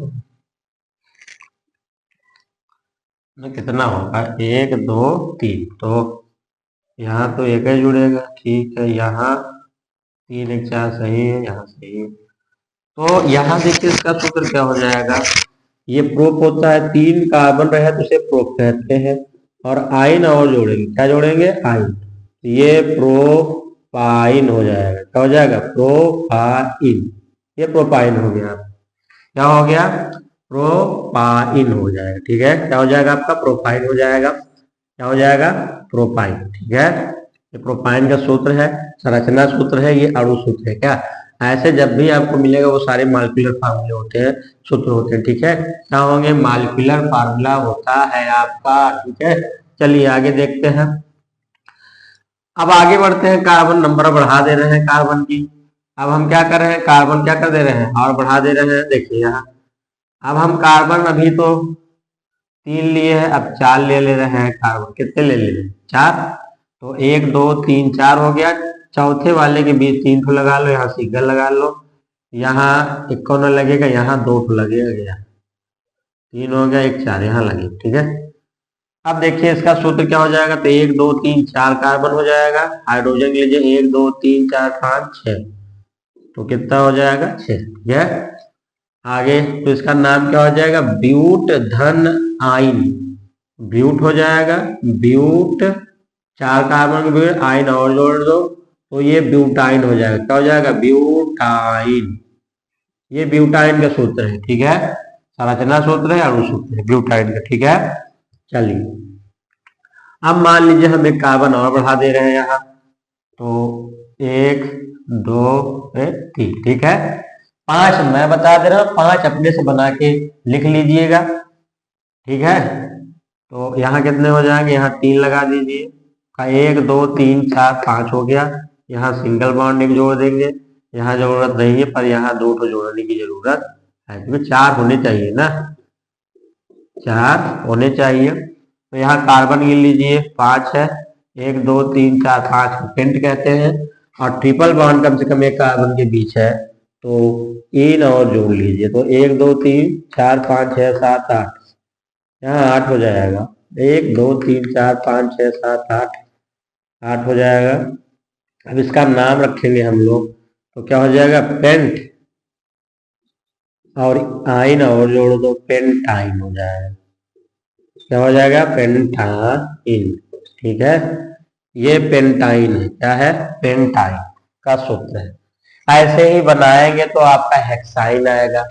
तो कितना होगा? 1 2 3, तो यहाँ तो एक ही जुड़ेगा, ठीक है। यहाँ 3 1 4 सही है, यहाँ सही है। तो यहाँ देखिए इसका सूत्र क्या हो जाएगा? ये प्रोप होता है, 3 कार्बन रहे तो उसे प्रोप कहते हैं, और आइन और जोड़ेंगे, क्या जोड़ेंगे, आइन, ये प्रोपाइन हो जाएगा। क्या हो जाएगा, प्रोपाइन, ये प्रोपाइन हो गया। क्या हो गया, प्रोपाइन हो जाएगा। ठीक है, क्या हो जाएगा आपका, प्रोपाइन हो जाएगा। क्या हो जाएगा, प्रोपाइन। ठीक है, ये प्रोपाइन का सूत्र है, संरचना सूत्र है, ये अणु सूत्र है। क्या, ऐसे जब भी आपको मिलेगा वो सारे मॉलिक्यूलर फार्मूले होते हैं, सूत्र होते हैं। ठीक है, क्या होंगे, मॉलिक्यूलर फार्मूला होता है आपका। ठीक है, चलिए आगे देखते हैं। अब आगे बढ़ते हैं, कार्बन नंबर बढ़ा दे रहे हैं कार्बन की। अब हम क्या कर रहे हैं, कार्बन क्या कर दे रहे हैं, और बढ़ा दे रहे हैं। देखिए यहाँ, अब हम कार्बन अभी तो 3 लिए हैं, अब 4 ले रहे हैं कार्बन। कितने ले रहे हैं, 4। तो 1 2 3 4 हो गया। चौथे वाले के बीच 3 ठो लगा लो, यहाँ सिग्नल लगा लो, यहाँ एक कोना लगेगा, यहाँ 2 ठो लगेगा, 3 हो गया, 1 4 यहाँ लगेगा। ठीक है, अब देखिए इसका सूत्र क्या हो जाएगा, तो 1 2 3 4 कार्बन हो जाएगा। हाइड्रोजन लीजिए, 1 2 3 4 5 6, तो कितना हो जाएगा, 6। ठीक है, आगे तो इसका नाम क्या हो जाएगा, ब्यूट धन आइन, ब्यूट हो जाएगा, ब्यूट, 4 कार्बन के आइन और जोड़ दो, तो ये ब्यूटाइन हो जाएगा। क्या हो जाएगा, ब्यूटाइन, ये ब्यूटाइन का सूत्र है। ठीक है, संरचना सूत्र है, अणु सूत्र है ब्यूटाइन का। ठीक है, चलिए अब मान लीजिए हम एक कार्बन और बढ़ा दे रहे हैं यहाँ, तो 1 2 3। ठीक है, 5 मैं बता दे रहा हूँ, 5 अपने से बना के लिख लीजिएगा। ठीक है, तो यहाँ कितने हो जाएंगे, यहाँ 3 लगा दीजिए, 1 2 3 4 5 हो गया। यहाँ सिंगल बॉन्ड एक जोड़ देंगे, यहाँ जरूरत नहीं है, पर यहाँ 2 तो जोड़ने की जरूरत है, क्योंकि 4 होने चाहिए ना, 4 होने चाहिए। तो यहाँ कार्बन गिन लीजिए, 5 है, 1 2 3 4 5 पेंट कहते हैं, और ट्रिपल बॉन्ड कम से कम एक कार्बन के बीच है, तो 3 और जोड़ लीजिए, तो 1 2 3 4 5 6 7 8, यहाँ 8 हो जाएगा। 1 2 3 4 5 6 7 8, 8 हो जाएगा। अब इसका नाम रखेंगे हम लोग, तो क्या हो जाएगा, पेंट, और आइन और जोड़ दो, पेंटाइन हो जाएगा। क्या हो जाएगा, पेंटाइन। ठीक है, ये पेंटाइन है, क्या है, पेंटाइन का सूत्र है। ऐसे ही बनाएंगे तो आपका हेक्साइन आएगा,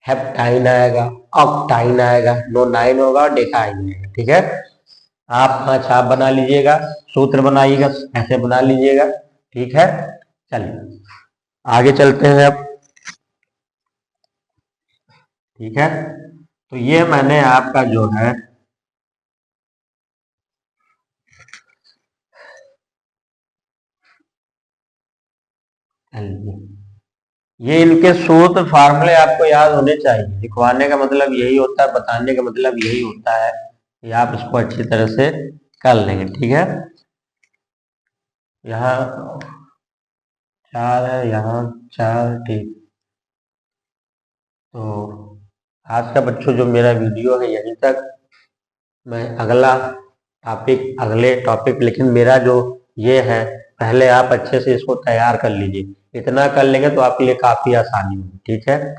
हेप्टाइन आएगा, ऑक्टाइन आएगा, नोनाइन होगा और डेकाइन आएगा। ठीक है, आप 5 आप बना लीजिएगा, सूत्र बनाइएगा, ऐसे बना लीजिएगा। ठीक है, चलिए आगे चलते हैं अब। ठीक है, तो ये मैंने आपका जो है ये इनके सूत्र फार्मूले आपको याद होने चाहिए। लिखवाने का मतलब यही होता है, बताने का मतलब यही होता है कि आप इसको अच्छी तरह से कर लेंगे। ठीक है, यहाँ 4 है, यहाँ 4। ठीक, तो आज का बच्चों जो मेरा वीडियो है यहीं तक। मैं अगले टॉपिक, लेकिन मेरा जो ये है, पहले आप अच्छे से इसको तैयार कर लीजिए। इतना कर लेंगे तो आपके लिए काफी आसानी होगी। ठीक है,